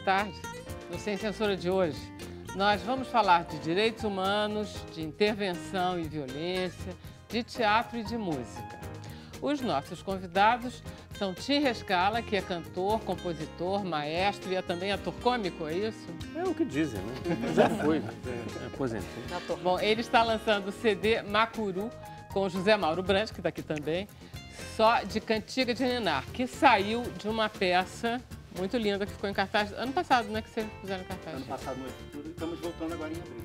tarde. No Sem Censura de hoje, nós vamos falar de direitos humanos, de intervenção e violência, de teatro e de música. Os nossos convidados são Tim Rescala, que é cantor, compositor, maestro e é também ator cômico, é isso? É o que dizem, né? Já foi, aposentei. Bom, ele está lançando o CD Macuru com o José Mauro Brandt, que está aqui também, só de Cantiga de Ninar, que saiu de uma peça muito linda que ficou em cartaz ano passado, né? Que vocês fizeram em cartaz. Ano passado no Futuro e estamos voltando agora em abril.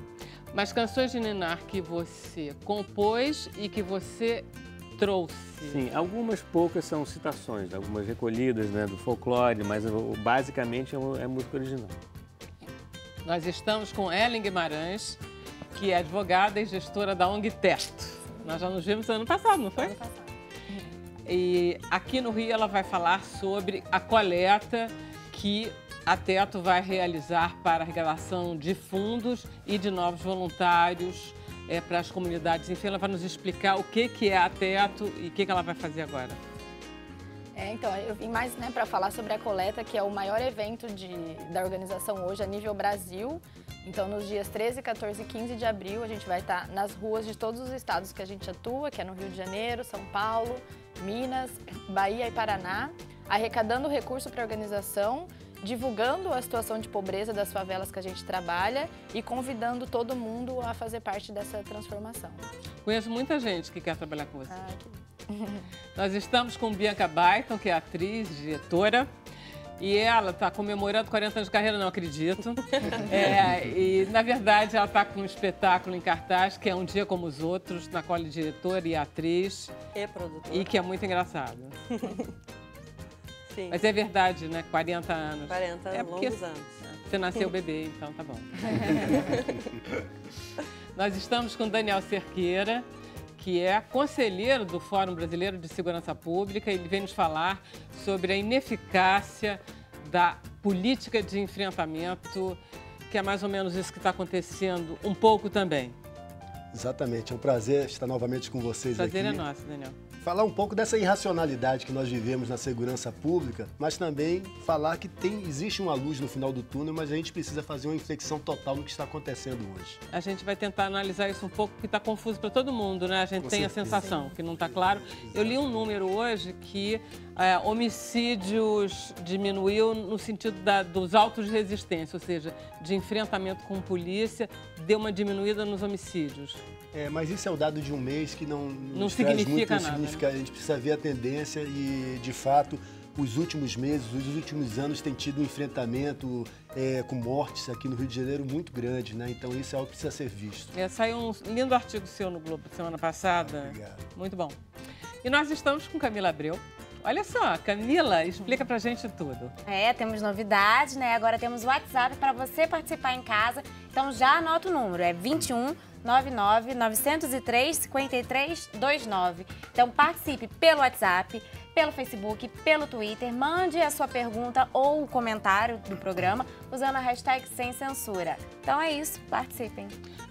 Mas canções de Ninar que você compôs e que você trouxe. Sim, algumas poucas são citações, algumas recolhidas, né, do folclore, mas basicamente é música original. Nós estamos com Ellen Guimarães, que é advogada e gestora da ONG Teto. Nós já nos vimos ano passado, não foi? Ano passado. E aqui no Rio ela vai falar sobre a coleta que a Teto vai realizar para a arrecadação de fundos e de novos voluntários para as comunidades. Enfim, ela vai nos explicar o que é a Teto e o que ela vai fazer agora. Então, eu vim mais para falar sobre a coleta, que é o maior evento da organização hoje a nível Brasil. Então, nos dias 13, 14 e 15 de abril, a gente vai estar nas ruas de todos os estados que a gente atua, que é no Rio de Janeiro, São Paulo, Minas, Bahia e Paraná, arrecadando recurso para a organização, divulgando a situação de pobreza das favelas que a gente trabalha e convidando todo mundo a fazer parte dessa transformação. Conheço muita gente que quer trabalhar com você. Que... Nós estamos com Bianca Baiton, que é atriz, diretora, e ela está comemorando 40 anos de carreira, não acredito. E, na verdade, ela está com um espetáculo em cartaz, que é Um Dia Como os Outros, na qual ela é diretora e atriz. E produtora. E que é muito engraçado. Sim. Mas é verdade, né? 40 anos. 40 longos anos. Você nasceu bebê, então tá bom. Nós estamos com Daniel Cerqueira, que é conselheiro do Fórum Brasileiro de Segurança Pública. Ele vem nos falar sobre a ineficácia da política de enfrentamento, que é mais ou menos isso que está acontecendo um pouco também. Exatamente, é um prazer estar novamente com vocês aqui. O prazer é nosso, Daniel. Falar um pouco dessa irracionalidade que nós vivemos na segurança pública, mas também falar que existe uma luz no final do túnel, mas a gente precisa fazer uma inflexão total no que está acontecendo hoje. A gente vai tentar analisar isso um pouco, porque está confuso para todo mundo, né? A gente tem a sensação que não está claro. Eu li um número hoje que homicídios diminuiu no sentido dos autos de resistência, ou seja, de enfrentamento com polícia, deu uma diminuída nos homicídios. Mas isso é o dado de um mês que não significa nada. Né? A gente precisa ver a tendência e, de fato, os últimos meses, os últimos anos tem tido um enfrentamento com mortes aqui no Rio de Janeiro muito grande, né? Então isso é algo que precisa ser visto. Saiu um lindo artigo seu no Globo semana passada. Obrigado. Muito bom. E nós estamos com Camila Abreu. Olha só, Camila, explica pra gente tudo. Temos novidades, né? Agora temos o WhatsApp para você participar em casa. Então já anota o número, é 21 99 903 5329. Então participe pelo WhatsApp, pelo Facebook, pelo Twitter, mande a sua pergunta ou o comentário do programa usando a hashtag Sem Censura. Então é isso, participem.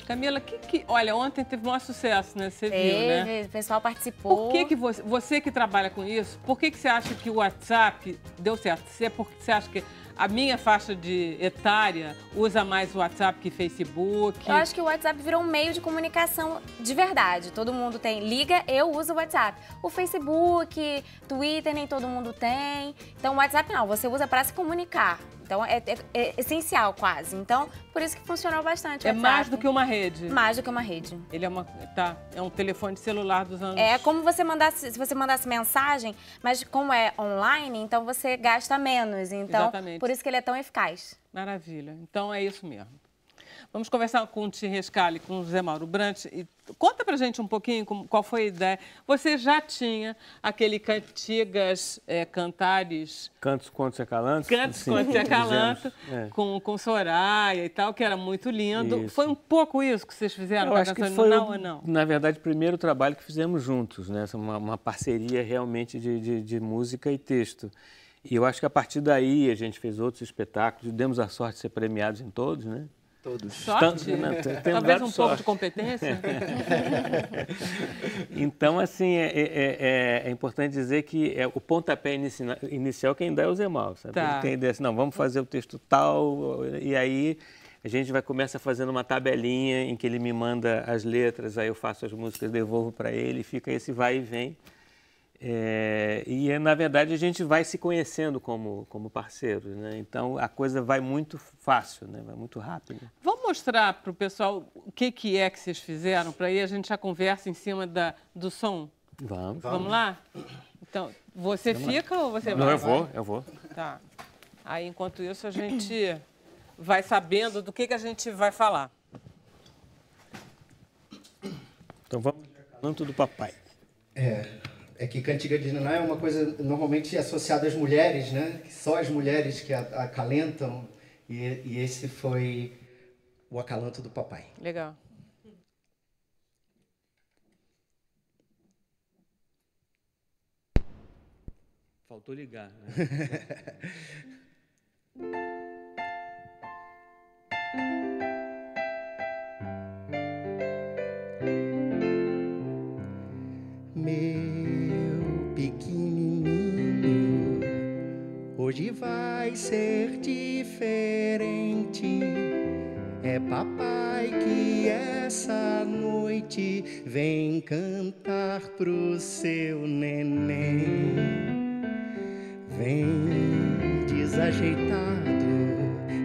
Camila, olha, ontem teve um maior sucesso, né? Você viu, né? O pessoal participou. Por que você que trabalha com isso, por que você acha que o WhatsApp deu certo? Porque você acha que a minha faixa etária usa mais o WhatsApp que Facebook? Eu acho que o WhatsApp virou um meio de comunicação de verdade. Todo mundo liga, eu uso o WhatsApp. O Facebook, Twitter, nem todo mundo tem. Então o WhatsApp não, você usa para se comunicar. Então é essencial quase. Então por isso que funcionou bastante o WhatsApp. Mais do que uma rede? Mais do que uma rede. Ele é um telefone celular dos anos... É como se você mandasse mensagem, mas como é online, então você gasta menos. Então, exatamente. Por isso que ele é tão eficaz. Maravilha. Então é isso mesmo. Vamos conversar com o Tim Rescala e com o José Mauro Brandt. E conta pra gente um pouquinho qual foi a ideia. Você já tinha aquele Cantigas, Cantares... Cantos, Contos e Acalantos. Cantos, Contos e Acalantos, com Soraya e tal, que era muito lindo. Isso. Foi um pouco isso que vocês fizeram? Eu acho que foi, ou não? Na verdade, o primeiro trabalho que fizemos juntos, né? Uma parceria realmente de música e texto. E eu acho que a partir daí a gente fez outros espetáculos, demos a sorte de ser premiados em todos, né? Todos. Sorte? Tem Talvez dado um pouco sorte. de competência? Então, assim, é importante dizer que o pontapé inicial quem dá é o Zé Mauro, sabe? Tá. Ele tem a ideia assim, não, vamos fazer o texto tal, e aí a gente começa fazendo uma tabelinha em que ele me manda as letras, aí eu faço as músicas, devolvo para ele, fica esse vai e vem. Na verdade, a gente vai se conhecendo como parceiros, né? Então, a coisa vai muito fácil, né? Vai muito rápido. Vamos mostrar para o pessoal o que é que vocês fizeram, para aí a gente já conversa em cima do som? Vamos. Vamos lá? Então, você fica ou você Não, vai? eu vou. Tá. Aí, enquanto isso, a gente vai sabendo do que a gente vai falar. Então, vamos ao Canto do Papai. É que cantiga de niná é uma coisa normalmente associada às mulheres, né? Só as mulheres que acalentam. E esse foi o acalanto do papai. Legal. Faltou ligar, né? Meu pequenininho, hoje vai ser diferente. É papai que essa noite vem cantar pro seu neném. Vem desajeitado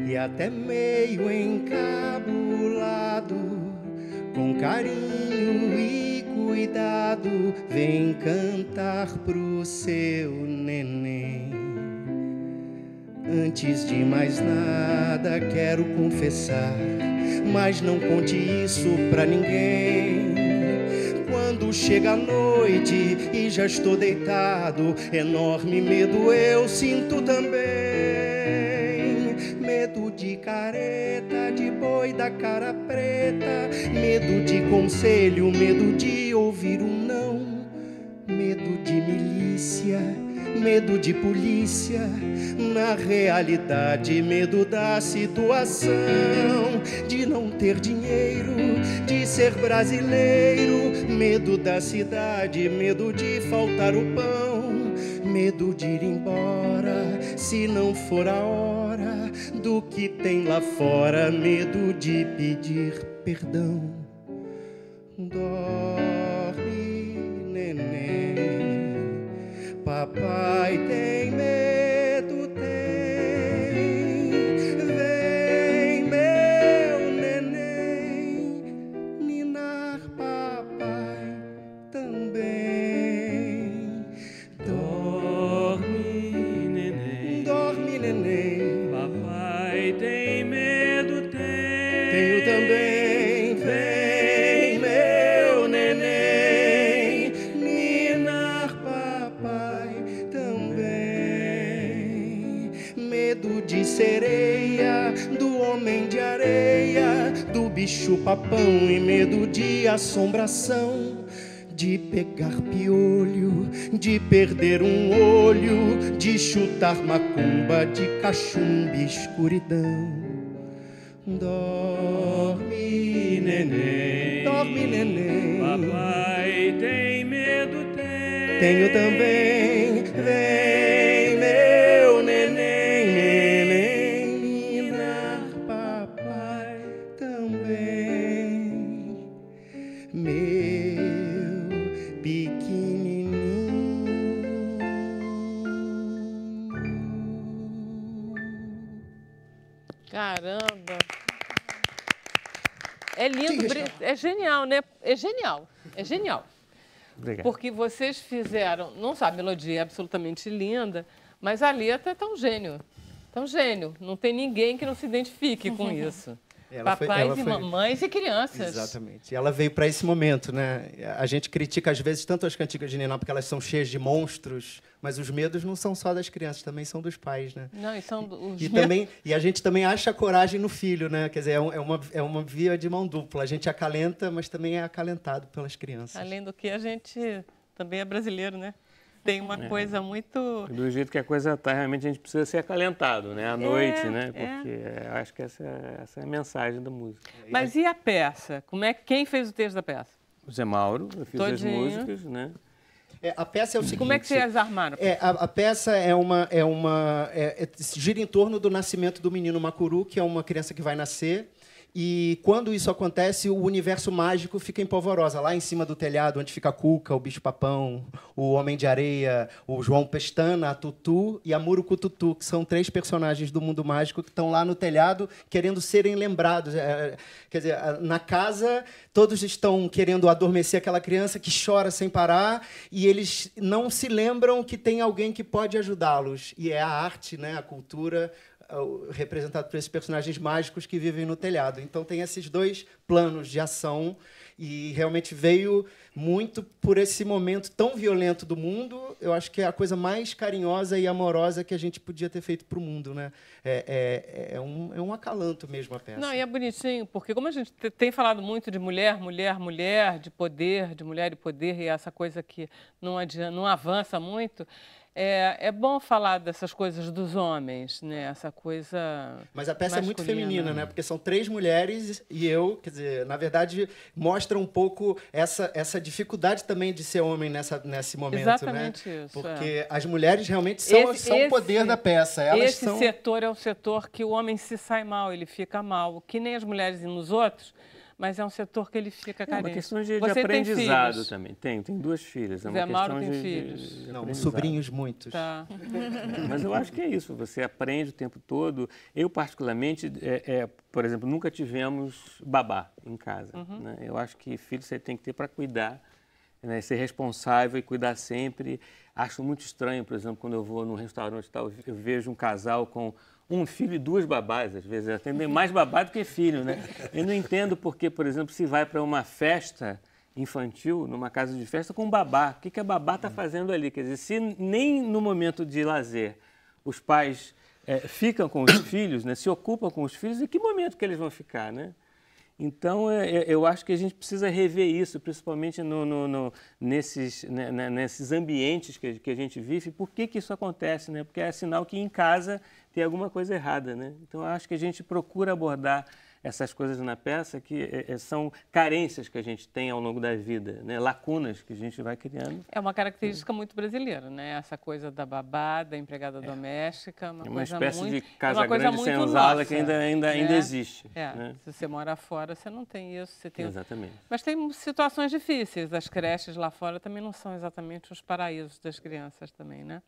e até meio encabulado, com carinho e cuidado, vem cantar pro seu neném. Antes de mais nada quero confessar, mas não conte isso pra ninguém. Quando chega a noite e já estou deitado, enorme medo eu sinto também. Medo de careta, de boi da cara preta, medo de conselho, medo de ouvir um não, medo de milícia, medo de polícia, na realidade medo da situação, de não ter dinheiro, de ser brasileiro, medo da cidade, medo de faltar o pão, medo de ir embora se não for a hora do que tem lá fora, medo de pedir perdão. Dorme, neném, papai tem medo, tem. Vem, meu neném, ninar papai também. Dorme, neném. Dorme, neném. Papai tem medo, tem. Tenho também. Vem, meu neném, ninar papai também. Medo de sereia, do homem de areia, do bicho papão e medo de assombração, de pegar piolho, de perder um olho, de chutar macumba, de cachumba e escuridão. Dorme, neném. Dorme, neném. Papai tem medo, tem. Tenho também. Vem, meu neném, neném, ninar papai também. Meu pequenininho. Caramba! É lindo, é genial, né? É genial, é genial. Obrigado. Porque vocês fizeram, não sabe, a melodia é absolutamente linda, mas a letra é tão gênio. Tão gênio. Não tem ninguém que não se identifique com isso. Papais e mamães e crianças. Exatamente. E ela veio para esse momento, né? A gente critica às vezes tanto as cantigas de niná porque elas são cheias de monstros, mas os medos não são só das crianças, também são dos pais, né? Não, e são os E a gente também acha coragem no filho, né? Quer dizer, é uma via de mão dupla. A gente acalenta, mas também é acalentado pelas crianças. Além do que, a gente também é brasileiro, né? Tem uma coisa muito... Do jeito que a coisa está, realmente a gente precisa ser acalentado, né? À noite, né? Porque acho que essa é a mensagem da música. Mas e a peça? Quem fez o texto da peça? O Zé Mauro, eu fiz as músicas, né? A peça é o seguinte... Como é que vocês armaram? A peça gira em torno do nascimento do menino Macuru, que é uma criança que vai nascer. E quando isso acontece, o universo mágico fica em Polvorosa, lá em cima do telhado, onde fica a Cuca, o Bicho-Papão, o Homem de Areia, o João Pestana, a Tutu e a Murucututu, que são 3 personagens do mundo mágico que estão lá no telhado querendo serem lembrados. Quer dizer, na casa, todos estão querendo adormecer aquela criança que chora sem parar e eles não se lembram que tem alguém que pode ajudá-los. E é a arte, né, a cultura, representado por esses personagens mágicos que vivem no telhado. Então tem esses 2 planos de ação e realmente veio muito por esse momento tão violento do mundo. Eu acho que é a coisa mais carinhosa e amorosa que a gente podia ter feito para o mundo, né? É um acalanto mesmo a peça. Não, e é bonitinho, porque como a gente tem falado muito de mulher, de poder, de mulher e poder, e essa coisa que não avança muito, é bom falar dessas coisas dos homens, né? Essa coisa. Mas a peça é muito masculina. feminina, né? Porque são 3 mulheres e eu, quer dizer, na verdade, mostra um pouco essa dificuldade também de ser homem nesse momento, Exatamente né? isso. Porque as mulheres realmente são o poder da peça. Esse setor é o setor que o homem se sai mal, ele fica mal, que nem as mulheres nos outros. Mas é um setor que ele fica carente. É uma questão de Você aprendizado tem filhos? também. Tem 2 filhas. É uma Zé Mauro questão tem de filhos? Não, sobrinhos muitos. Tá. Mas eu acho que é isso. Você aprende o tempo todo. Eu, particularmente, por exemplo, nunca tivemos babá em casa. Né? Eu acho que filho você tem que ter para cuidar, né? Ser responsável e cuidar sempre. Acho muito estranho, por exemplo, quando eu vou num restaurante, eu vejo um casal com um filho e 2 babás, às vezes, atendem mais babá do que filho, né? Eu não entendo porque, por exemplo, se vai para uma festa infantil, numa casa de festa, com um babá, o que a babá está fazendo ali? Quer dizer, se nem no momento de lazer os pais ficam com os filhos, né? Se ocupam com os filhos, em que momento que eles vão ficar, né? Então, eu acho que a gente precisa rever isso, principalmente nesses ambientes que a gente vive. Por que isso acontece? Né? Porque é sinal que em casa tem alguma coisa errada. Né? Então, eu acho que a gente procura abordar essas coisas na peça que são carências que a gente tem ao longo da vida, né? Lacunas que a gente vai criando. É uma característica muito brasileira, né? Essa coisa da babá, da empregada doméstica, uma espécie muito, de casa grande senzala que ainda existe. Né? Se você mora fora, você não tem isso. Você tem... Exatamente. Mas tem situações difíceis. As creches lá fora também não são exatamente os paraísos das crianças também, né?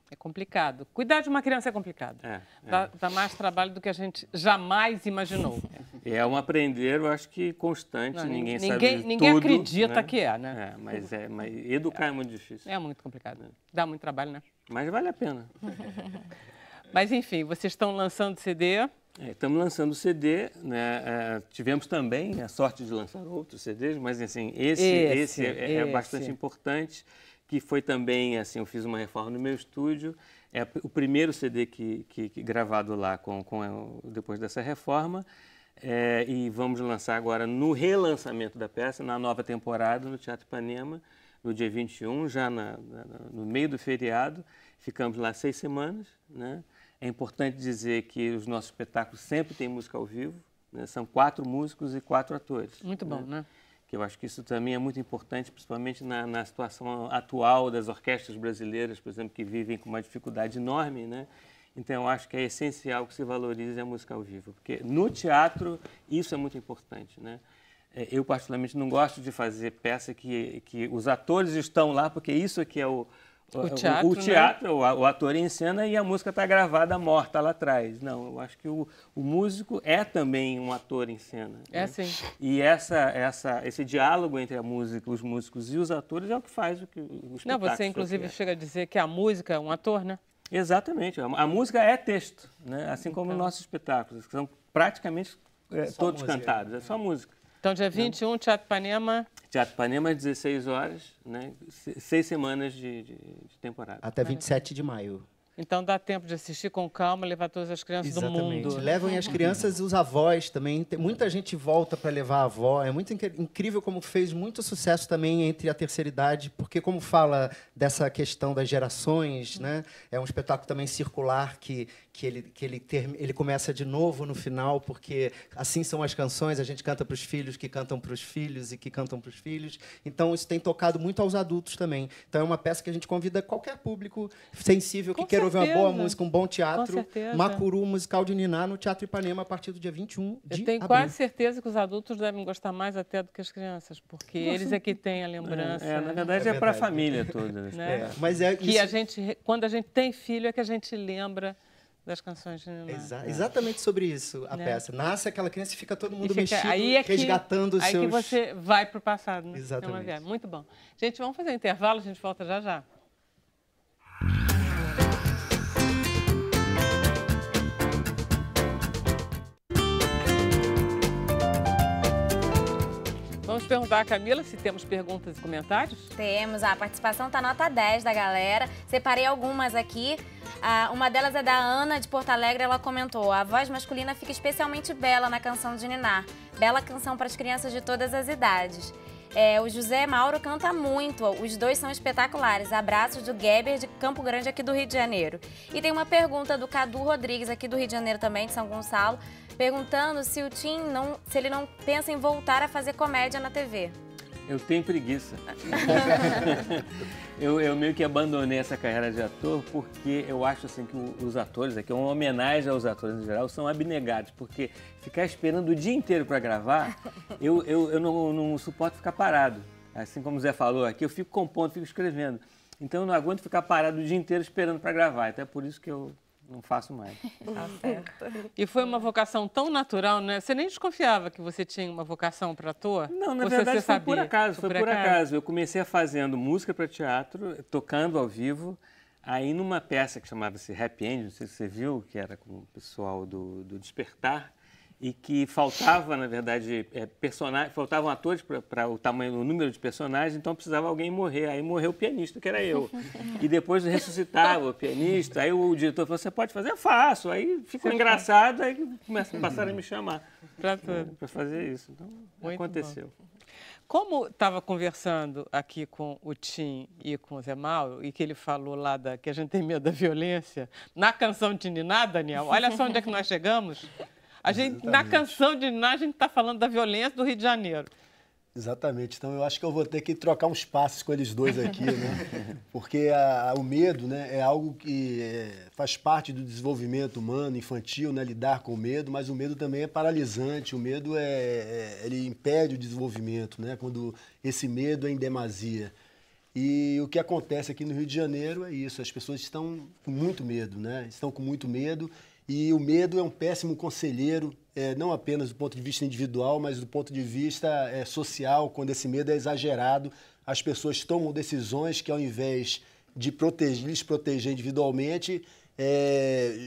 É complicado. Cuidar de uma criança é complicado. Dá mais trabalho do que a gente jamais imaginou. É um aprender, eu acho que constante. Ninguém sabe tudo. Ninguém acredita, né? Que né? Mas educar é muito difícil. É muito complicado. Dá muito trabalho, né? Mas vale a pena. Mas, enfim, vocês estão lançando CD. Estamos lançando CD, né? Tivemos também a sorte de lançar outros CDs, mas assim, esse é bastante importante. Que foi também, assim, eu fiz uma reforma no meu estúdio, é o primeiro CD que gravado lá depois dessa reforma, e vamos lançar agora no relançamento da peça, na nova temporada, no Teatro Ipanema, no dia 21, já no meio do feriado, ficamos lá 6 semanas, né? É importante dizer que os nossos espetáculos sempre têm música ao vivo, né? São 4 músicos e 4 atores. Muito bom, né? Que eu acho que isso também é muito importante, principalmente na situação atual das orquestras brasileiras, por exemplo, que vivem com uma dificuldade enorme, né? Então, eu acho que é essencial que se valorize a música ao vivo, porque no teatro isso é muito importante, né? Eu, particularmente, não gosto de fazer peça que os atores estão lá, porque isso aqui é o teatro, né? o ator em cena e a música está gravada morta lá atrás. Não, eu acho que o músico é também um ator em cena. É, sim. E esse diálogo entre a música, os músicos e os atores é o que faz o espetáculo. Não, você inclusive chega a dizer que a música é um ator, né? Exatamente. A música é texto, né? Assim como os nossos espetáculos, que são praticamente todos cantados. É só música. Então, dia 21, Teatro Ipanema. Teatro Ipanema, às 16 horas, né? 6 semanas de temporada. Até 27 de maio. Então dá tempo de assistir com calma, levar todas as crianças do mundo. Levam as crianças e os avós também. Muita gente volta para levar a avó. É muito incrível como fez muito sucesso também entre a terceira idade, porque como fala dessa questão das gerações, né? É um espetáculo também circular que ele começa de novo no final, porque assim são as canções, a gente canta para os filhos, que cantam para os filhos e que cantam para os filhos. Então isso tem tocado muito aos adultos também. Então é uma peça que a gente convida qualquer público sensível que queira ouvir uma boa música, um bom teatro. Macuru, musical de Niná, no Teatro Ipanema, a partir do dia 21 de abril. Eu tenho quase certeza que os adultos devem gostar mais até do que as crianças, porque eles é que têm a lembrança. Na verdade, é para a família toda. Né? Mas que a gente, quando a gente tem filho, é que a gente lembra das canções de Niná. Exatamente sobre isso a peça. Nasce aquela criança e fica todo mundo mexido, aí resgatando os seus... Aí que você vai para o passado. Né? Exatamente. É muito bom. Gente, vamos fazer um intervalo, a gente volta já já. Vamos perguntar a Camila se temos perguntas e comentários? Temos, a participação está nota 10 da galera. Separei algumas aqui. Uma delas é da Ana, de Porto Alegre. Ela comentou: a voz masculina fica especialmente bela na canção de Niná. Bela canção para as crianças de todas as idades. O José Mauro canta muito, os dois são espetaculares. Abraços do Geber, de Campo Grande, aqui do Rio de Janeiro. E tem uma pergunta do Cadu Rodrigues, aqui do Rio de Janeiro também, de São Gonçalo, perguntando se o Tim se ele não pensa em voltar a fazer comédia na TV. Eu tenho preguiça. eu meio que abandonei essa carreira de ator porque eu acho assim que os atores, aqui é uma homenagem aos atores em geral, são abnegados, porque ficar esperando o dia inteiro para gravar, eu não suporto ficar parado. Assim como o Zé falou aqui, eu fico compondo, fico escrevendo. Então eu não aguento ficar parado o dia inteiro esperando para gravar, até por isso que eu não faço mais. Tá certo. E foi uma vocação tão natural, né? Você nem desconfiava que você tinha uma vocação para ator? Não, na verdade foi por acaso. Foi por acaso. Eu comecei fazendo música para teatro, tocando ao vivo. Aí numa peça que chamava-se Happy End, não sei se você viu, que era com o pessoal do Despertar, e que faltava, na verdade, faltavam atores para o número de personagens, então precisava alguém morrer. Aí morreu o pianista, que era eu. E depois ressuscitava o pianista, aí o diretor falou: você pode fazer? Eu faço. Aí ficou engraçado, aí passaram a me chamar para fazer isso. Então, aconteceu. Bom. Como estava conversando aqui com o Tim e com o Zé Mauro, e que ele falou lá que a gente tem medo da violência, na canção de Niná, Daniel, olha só onde é que nós chegamos. Na canção de Niná, a gente está falando da violência do Rio de Janeiro. Exatamente. Então, eu acho que eu vou ter que trocar uns passos com eles dois aqui, né? Porque o medo, né, é algo que faz parte do desenvolvimento humano, infantil, né, lidar com o medo, mas o medo também é paralisante. O medo ele impede o desenvolvimento, né, quando esse medo é em demasia. E o que acontece aqui no Rio de Janeiro é isso: as pessoas estão com muito medo, né? Estão com muito medo. E o medo é um péssimo conselheiro, não apenas do ponto de vista individual, mas do ponto de vista social. Quando esse medo é exagerado, as pessoas tomam decisões que, ao invés de lhes proteger individualmente,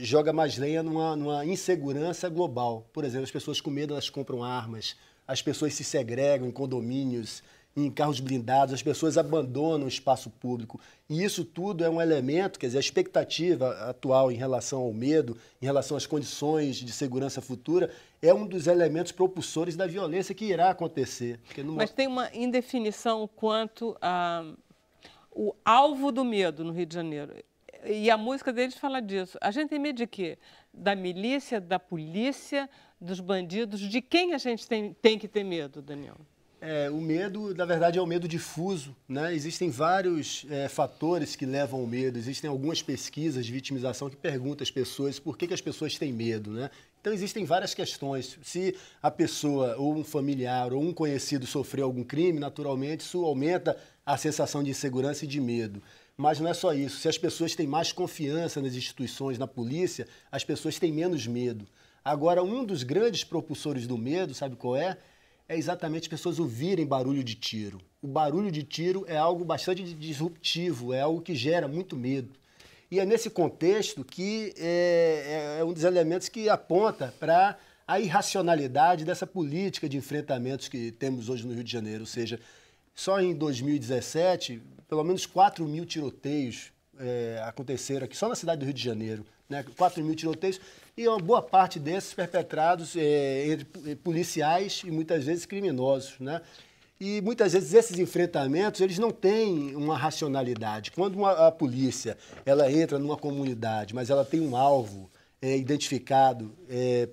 joga mais lenha numa insegurança global. Por exemplo, as pessoas com medo, elas compram armas, as pessoas se segregam em condomínios, em carros blindados, as pessoas abandonam o espaço público. E isso tudo é um elemento, quer dizer, a expectativa atual em relação ao medo, em relação às condições de segurança futura, é um dos elementos propulsores da violência que irá acontecer. Mas tem uma indefinição quanto ao alvo do medo no Rio de Janeiro. E a música deles fala disso. A gente tem medo de quê? Da milícia, da polícia, dos bandidos? De quem a gente tem que ter medo, Daniel? O medo, na verdade, é o medo difuso, né? Existem vários fatores que levam ao medo. Existem algumas pesquisas de vitimização que perguntam às pessoas por que as pessoas têm medo, né? Então, existem várias questões. Se a pessoa, ou um familiar, ou um conhecido sofreu algum crime, naturalmente, isso aumenta a sensação de insegurança e de medo. Mas não é só isso. Se as pessoas têm mais confiança nas instituições, na polícia, as pessoas têm menos medo. Agora, um dos grandes propulsores do medo, sabe qual é? É exatamente as pessoas ouvirem barulho de tiro. O barulho de tiro é algo bastante disruptivo, é algo que gera muito medo. E é nesse contexto que é um dos elementos que aponta para a irracionalidade dessa política de enfrentamentos que temos hoje no Rio de Janeiro. Ou seja, só em 2017, pelo menos 4.000 tiroteios aconteceram aqui só na cidade do Rio de Janeiro, né? 4.000 tiroteios, e uma boa parte desses perpetrados entre policiais e muitas vezes criminosos, né? E muitas vezes esses enfrentamentos, eles não têm uma racionalidade. Quando a polícia ela entra numa comunidade, mas ela tem um alvo identificado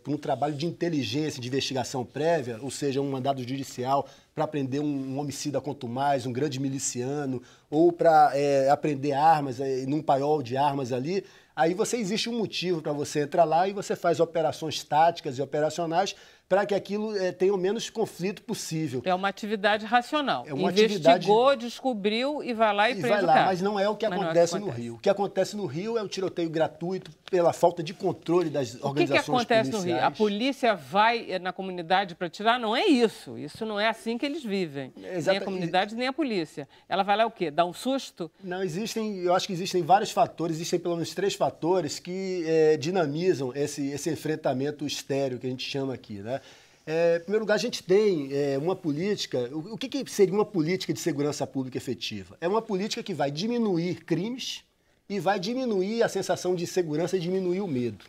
por um trabalho de inteligência, de investigação prévia, ou seja, um mandado judicial para prender um homicida contumaz, um grande miliciano, ou para apreender armas, num paiol de armas ali, aí existe um motivo para você entrar lá e você faz operações táticas e operacionais para que aquilo tenha o menos conflito possível. É uma atividade racional. É uma Investigou, descobriu e vai lá e prende o cara. Mas não é o que acontece no Rio. O que acontece no Rio é o tiroteio gratuito pela falta de controle das organizações policiais. O que acontece no Rio? A polícia vai na comunidade para tirar? Não é isso. Isso não é assim que eles vivem. Nem a comunidade, nem a polícia. Ela vai lá o quê? Dar um susto? Não, eu acho que existem vários fatores, existem pelo menos 3 fatores que dinamizam esse enfrentamento estéreo que a gente chama aqui, né? Em primeiro lugar, a gente tem uma política... O que seria uma política de segurança pública efetiva? É uma política que vai diminuir crimes e vai diminuir a sensação de segurança e diminuir o medo.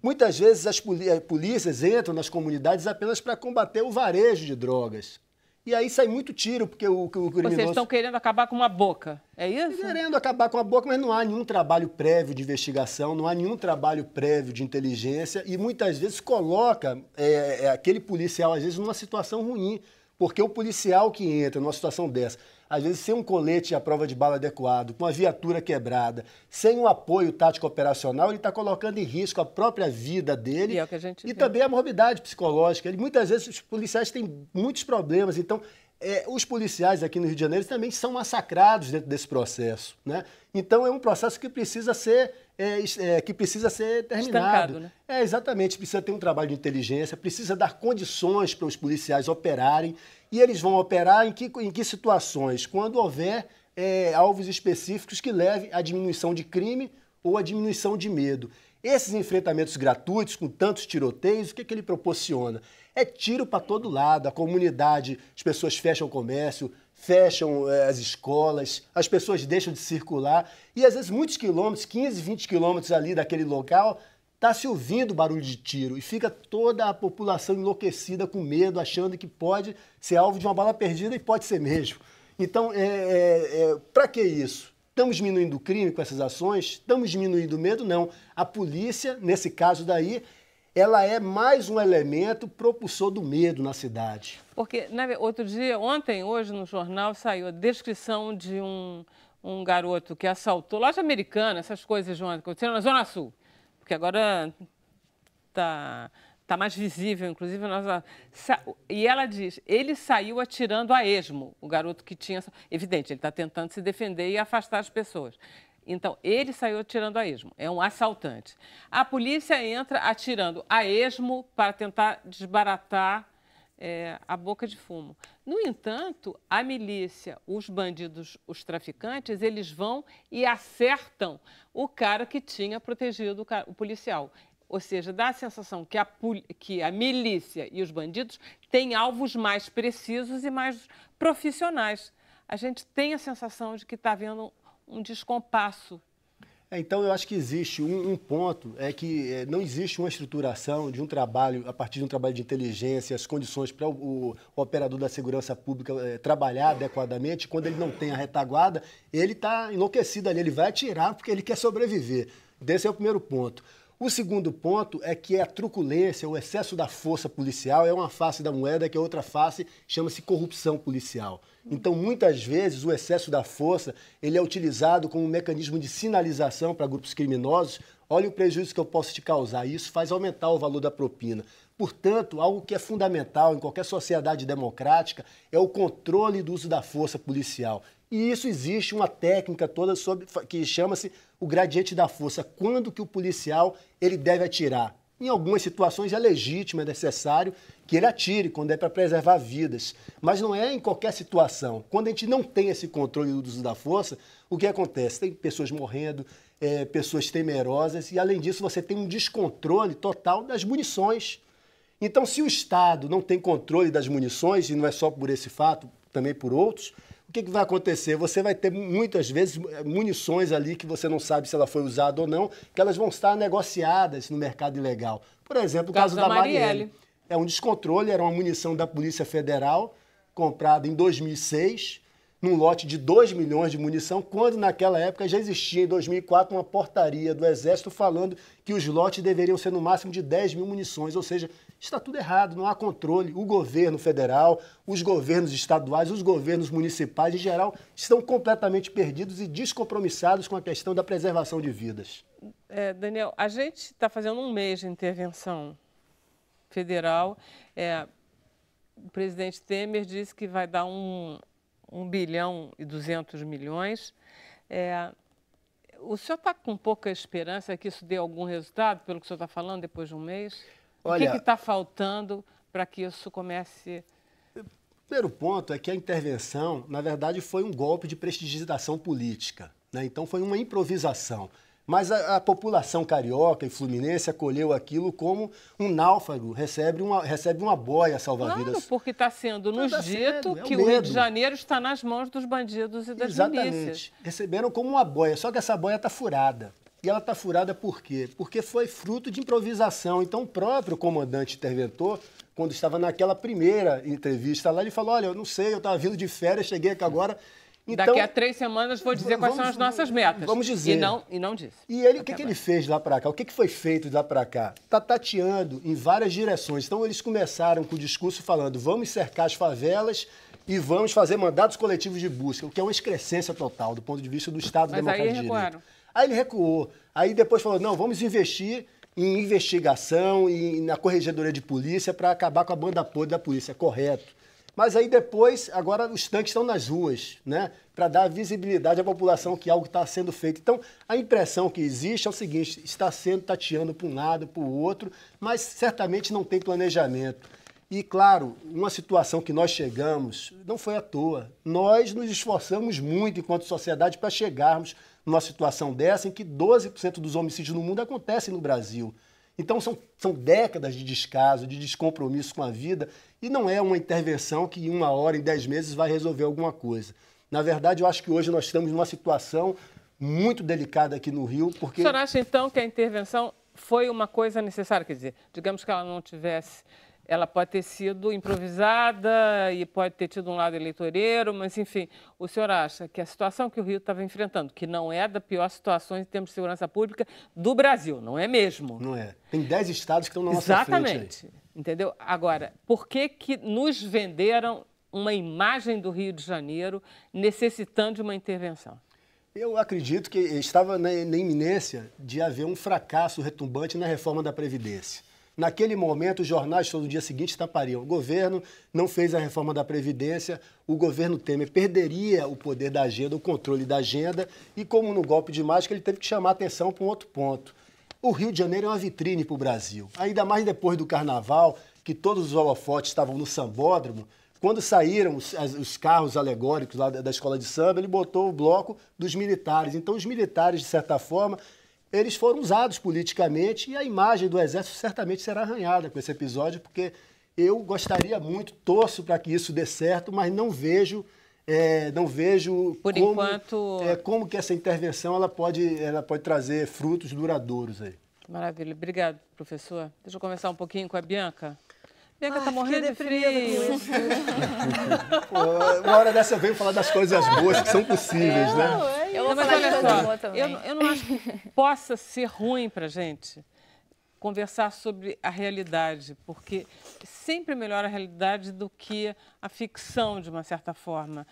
Muitas vezes as polícias entram nas comunidades apenas para combater o varejo de drogas. E aí sai muito tiro, porque o criminoso... Vocês estão querendo acabar com uma boca, é isso? Querendo acabar com a boca, mas não há nenhum trabalho prévio de investigação, não há nenhum trabalho prévio de inteligência e muitas vezes coloca aquele policial, às vezes, numa situação ruim, porque o policial que entra numa situação dessa, às vezes sem um colete à prova de bala adequado, com a viatura quebrada, sem um apoio tático operacional, ele está colocando em risco a própria vida dele e também a morbidade psicológica. Muitas vezes os policiais têm muitos problemas, então os policiais aqui no Rio de Janeiro também são massacrados dentro desse processo, né? Então é um processo que precisa ser terminado. Estancado, né? Exatamente, precisa ter um trabalho de inteligência, precisa dar condições para os policiais operarem. E eles vão operar em que situações? Quando houver alvos específicos que levem à diminuição de crime ou à diminuição de medo. Esses enfrentamentos gratuitos, com tantos tiroteios, o que ele proporciona? É tiro para todo lado, a comunidade, as pessoas fecham o comércio, fecham as escolas, as pessoas deixam de circular e às vezes muitos quilômetros, 15, 20 quilômetros ali daquele local, está se ouvindo barulho de tiro e fica toda a população enlouquecida com medo, achando que pode ser alvo de uma bala perdida e pode ser mesmo. Então, para que isso? Estamos diminuindo o crime com essas ações? Estamos diminuindo o medo? Não. A polícia, nesse caso daí, ela é mais um elemento propulsor do medo na cidade. Porque, hoje no jornal saiu a descrição de um garoto que assaltou loja americana, essas coisas, João, aconteceram na Zona Sul. Porque agora tá mais visível, inclusive. E ela diz, ele saiu atirando a esmo, o garoto que tinha... Evidente, ele está tentando se defender e afastar as pessoas. Então, ele saiu atirando a esmo, é um assaltante. A polícia entra atirando a esmo para tentar desbaratar a boca de fumo. No entanto, a milícia, os bandidos, os traficantes, eles vão e acertam o cara que tinha protegido o policial. Ou seja, dá a sensação que a milícia e os bandidos têm alvos mais precisos e mais profissionais. A gente tem a sensação de que está havendo um descompasso. Então, eu acho que existe um ponto, que não existe uma estruturação de um trabalho, a partir de um trabalho de inteligência, as condições para o operador da segurança pública trabalhar adequadamente. Quando ele não tem a retaguarda, ele está enlouquecido ali, ele vai atirar porque ele quer sobreviver. Esse é o primeiro ponto. O segundo ponto é que a truculência, o excesso da força policial é uma face da moeda, que a outra face chama-se corrupção policial. Então, muitas vezes, o excesso da força ele é utilizado como um mecanismo de sinalização para grupos criminosos. Olha o prejuízo que eu posso te causar. E isso faz aumentar o valor da propina. Portanto, algo que é fundamental em qualquer sociedade democrática é o controle do uso da força policial. E isso existe uma técnica toda que chama-se o gradiente da força. Quando que o policial ele deve atirar? Em algumas situações é legítimo, é necessário que ele atire, quando é para preservar vidas. Mas não é em qualquer situação. Quando a gente não tem esse controle do uso da força, o que acontece? Tem pessoas morrendo, pessoas temerosas, e além disso você tem um descontrole total das munições. Então, se o Estado não tem controle das munições, e não é só por esse fato, também por outros, o que vai acontecer? Você vai ter, muitas vezes, munições ali que você não sabe se ela foi usada ou não, que elas vão estar negociadas no mercado ilegal. Por exemplo, o caso da Marielle. É um descontrole, era uma munição da Polícia Federal, comprada em 2006, num lote de 2 milhões de munição, quando naquela época já existia, em 2004, uma portaria do Exército falando que os lotes deveriam ser no máximo de 10 mil munições, ou seja, está tudo errado, não há controle. O governo federal, os governos estaduais, os governos municipais, em geral, estão completamente perdidos e descompromissados com a questão da preservação de vidas. Daniel, a gente está fazendo um mês de intervenção federal. O presidente Temer disse que vai dar 1 bilhão e 200 milhões. O senhor está com pouca esperança que isso dê algum resultado, pelo que o senhor está falando, depois de um mês? Olha, o que está faltando para que isso comece? O primeiro ponto é que a intervenção, na verdade, foi um golpe de prestidigitação política, né? Então, foi uma improvisação. Mas a população carioca e fluminense acolheu aquilo como um náufrago recebe uma boia salva-vidas. Claro, porque está sendo nos dito que o Rio de Janeiro está nas mãos dos bandidos e das milícias. Receberam como uma boia, só que essa boia está furada. E ela está furada por quê? Porque foi fruto de improvisação. Então, o próprio comandante interventor, quando estava naquela primeira entrevista lá, ele falou, olha, eu não sei, eu estava vindo de férias, cheguei aqui agora... Então, daqui a 3 semanas vou dizer quais são as nossas metas. Vamos dizer. E não disse. E ele, o que ele fez lá para cá? O que foi feito lá para cá? Está tateando em várias direções. Então, eles começaram com o discurso falando, vamos cercar as favelas e vamos fazer mandados coletivos de busca, o que é uma excrescência total do ponto de vista do Estado Democrático de Direito. Aí ele recuou. Aí depois falou, não, vamos investir em investigação e na corregedoria de polícia para acabar com a banda podre da polícia. Correto. Mas aí depois, agora os tanques estão nas ruas, né? Para dar visibilidade à população que algo está sendo feito. Então, a impressão que existe é o seguinte, está sendo tateando para um lado, para o outro, mas certamente não tem planejamento. E, claro, uma situação que nós chegamos não foi à toa. Nós nos esforçamos muito enquanto sociedade para chegarmos numa situação dessa em que 12% dos homicídios no mundo acontecem no Brasil. Então, são décadas de descaso, de descompromisso com a vida, e não é uma intervenção que em 1 hora, em 10 meses, vai resolver alguma coisa. Na verdade, eu acho que hoje nós estamos numa situação muito delicada aqui no Rio, porque... O senhor acha, então, que a intervenção foi uma coisa necessária? Quer dizer, digamos que ela não tivesse... Ela pode ter sido improvisada e pode ter tido um lado eleitoreiro, mas, enfim, o senhor acha que a situação que o Rio estava enfrentando, que não é da pior situação em termos de segurança pública do Brasil, não é mesmo? Não é. Tem 10 estados que estão na nossa frente. Exatamente. Entendeu? Agora, por que nos venderam uma imagem do Rio de Janeiro necessitando de uma intervenção? Eu acredito que estava na iminência de haver um fracasso retumbante na reforma da Previdência. Naquele momento, os jornais todo dia seguinte tapariam. O governo não fez a reforma da Previdência, o governo Temer perderia o poder da agenda, o controle da agenda, e como no golpe de mágica, ele teve que chamar atenção para um outro ponto. O Rio de Janeiro é uma vitrine para o Brasil. Ainda mais depois do Carnaval, que todos os holofotes estavam no sambódromo, quando saíram os carros alegóricos lá da escola de samba, ele botou o bloco dos militares. Então, os militares, de certa forma... eles foram usados politicamente e a imagem do Exército certamente será arranhada com esse episódio, porque eu gostaria muito, torço para que isso dê certo, mas não vejo Por enquanto... como que essa intervenção ela pode trazer frutos duradouros aí. Maravilha. Obrigado, professor. Deixa eu conversar um pouquinho com a Bianca. Bianca está morrendo de frio. Uma hora dessa eu venho falar das coisas boas que são possíveis, né? Eu vou Mas falar de olha coisa só, boa também. eu não acho que possa ser ruim para a gente conversar sobre a realidade, porque sempre melhor a realidade do que a ficção, de uma certa forma.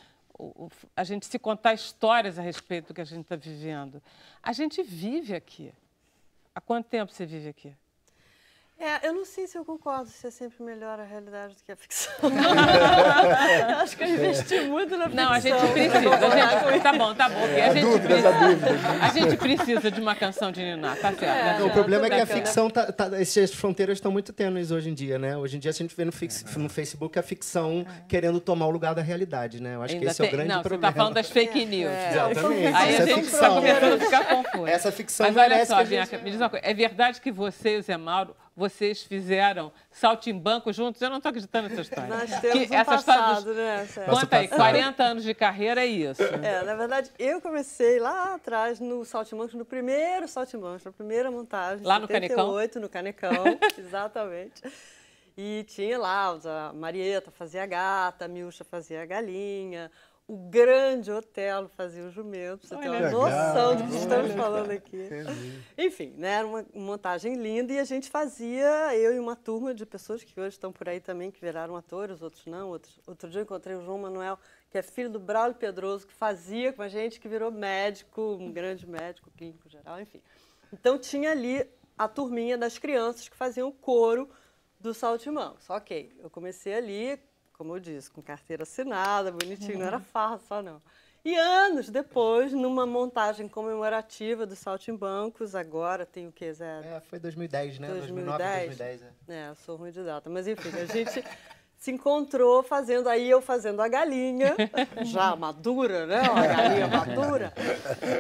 A gente se contar histórias a respeito do que a gente está vivendo. A gente vive aqui. Há quanto tempo você vive aqui? Eu não sei se eu concordo se é sempre melhor a realidade do que a ficção. Acho que eu investi muito na ficção. Não, a gente precisa. Tá bom. A gente precisa de uma canção de Niná, tá certo. O problema é que a ficção, essas fronteiras estão muito tênues hoje em dia, né? Hoje em dia a gente vê no Facebook a ficção querendo tomar o lugar da realidade, né? Eu acho que esse é o grande problema. Você está falando das fake news. Exatamente. Aí a gente está começando a ficar confuso. Essa ficção Mas olha merece só, que a gente... Bianca, me diz uma coisa. É verdade que você e o Zé Mauro vocês fizeram saltimbanco juntos. Eu não estou acreditando nessa história. Nós temos essa passado, né? Conta aí, 40 anos de carreira é isso. Na verdade, eu comecei lá atrás no Saltimbancos, no primeiro Saltimbancos, na primeira montagem. Lá no 78, no Canecão, exatamente. E tinha lá, a Marieta fazia a gata, a Milcha fazia a galinha, o grande Otelo fazia o jumento, pra você ter uma noção do que estamos falando aqui. Enfim, né, era uma montagem linda e a gente fazia, eu e uma turma de pessoas que hoje estão por aí também, que viraram atores, outros não. Outro dia eu encontrei o João Manuel, que é filho do Braulio Pedroso, que fazia com a gente, que virou médico, um grande médico, clínico geral, enfim. Então tinha ali a turminha das crianças que faziam o coro do Saltimbancos. Ok, eu comecei ali, como eu disse, com carteira assinada, bonitinho, não era farra só não. E anos depois, numa montagem comemorativa dos Saltimbancos, agora tem o quê, Zé? Foi 2010, né? 2009, 2010. Eu sou ruim de data, mas enfim, a gente se encontrou fazendo, aí eu fazendo a galinha, já madura, né? Uma galinha madura,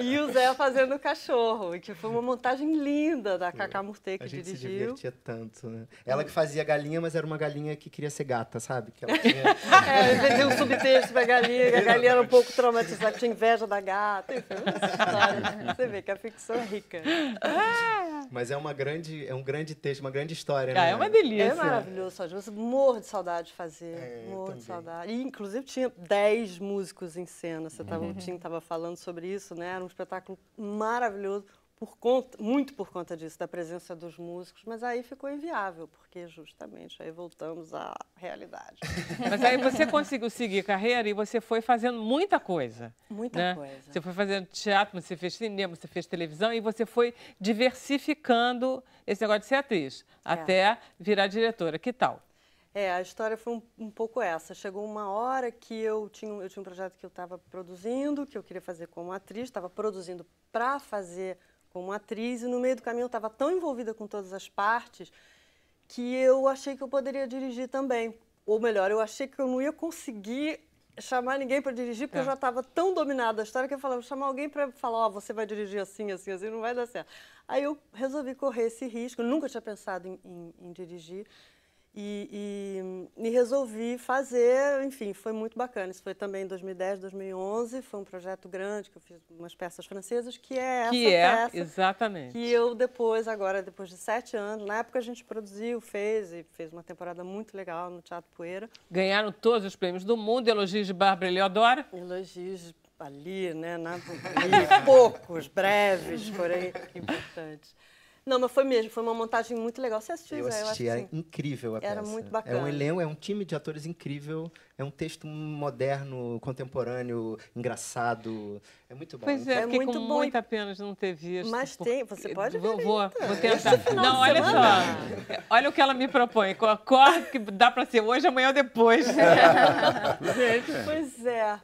e o Zé fazendo o cachorro, e que foi uma montagem linda da Cacá Murtê, que dirigiu. A gente se divertia tanto, né? Ela que fazia galinha, mas era uma galinha que queria ser gata, sabe? Que ela tinha... eu inventei um subtexto pra galinha, que a galinha era um pouco traumatizada, tinha inveja da gata, enfim, essa história. Você vê que a ficção é rica. Mas é um grande texto, uma grande história, né? É uma delícia. É maravilhoso, só de você morro de saudade de fazer, morro de saudade. E, inclusive, tinha 10 músicos em cena, o Tim estava falando sobre isso, né? Era um espetáculo maravilhoso, muito por conta disso, da presença dos músicos, mas aí ficou inviável, porque justamente aí voltamos à realidade. Mas aí você conseguiu seguir carreira e você foi fazendo muita coisa. Muita coisa. Você foi fazendo teatro, você fez cinema, você fez televisão e você foi diversificando esse negócio de ser atriz, até virar diretora. Que tal? A história foi um pouco essa. Chegou uma hora que eu tinha um projeto que eu estava produzindo, que eu queria fazer como atriz, estava produzindo para fazer como atriz, e no meio do caminho eu estava tão envolvida com todas as partes que eu achei que eu poderia dirigir também. Ou melhor, eu achei que eu não ia conseguir chamar ninguém para dirigir, porque eu já estava tão dominada da história que eu falava, vou chamar alguém para falar, você vai dirigir assim, assim, assim, não vai dar certo. Aí eu resolvi correr esse risco, eu nunca tinha pensado em dirigir. E resolvi fazer, enfim, foi muito bacana. Isso foi também em 2010, 2011, foi um projeto grande, que eu fiz umas peças francesas, que é essa peça. Exatamente. Que eu depois de 7 anos, na época a gente produziu, fez uma temporada muito legal no Teatro Poeira. Ganharam todos os prêmios do mundo, elogios de Bárbara Eleodora. Elogios ali, né, poucos, breves, porém importantes. Não, mas foi mesmo, foi uma montagem muito legal. Você assistiu, Zé? Eu assisti, era incrível a peça. Era muito bacana. É um elenco, é um time de atores incrível, é um texto moderno, contemporâneo, engraçado, é muito bom. Pois é, fiquei com muita pena de não ter visto. Mas tem, você pode ver. Vou tentar. Não, olha só, olha o que ela me propõe, corre que dá para ser hoje, amanhã ou depois. Pois é,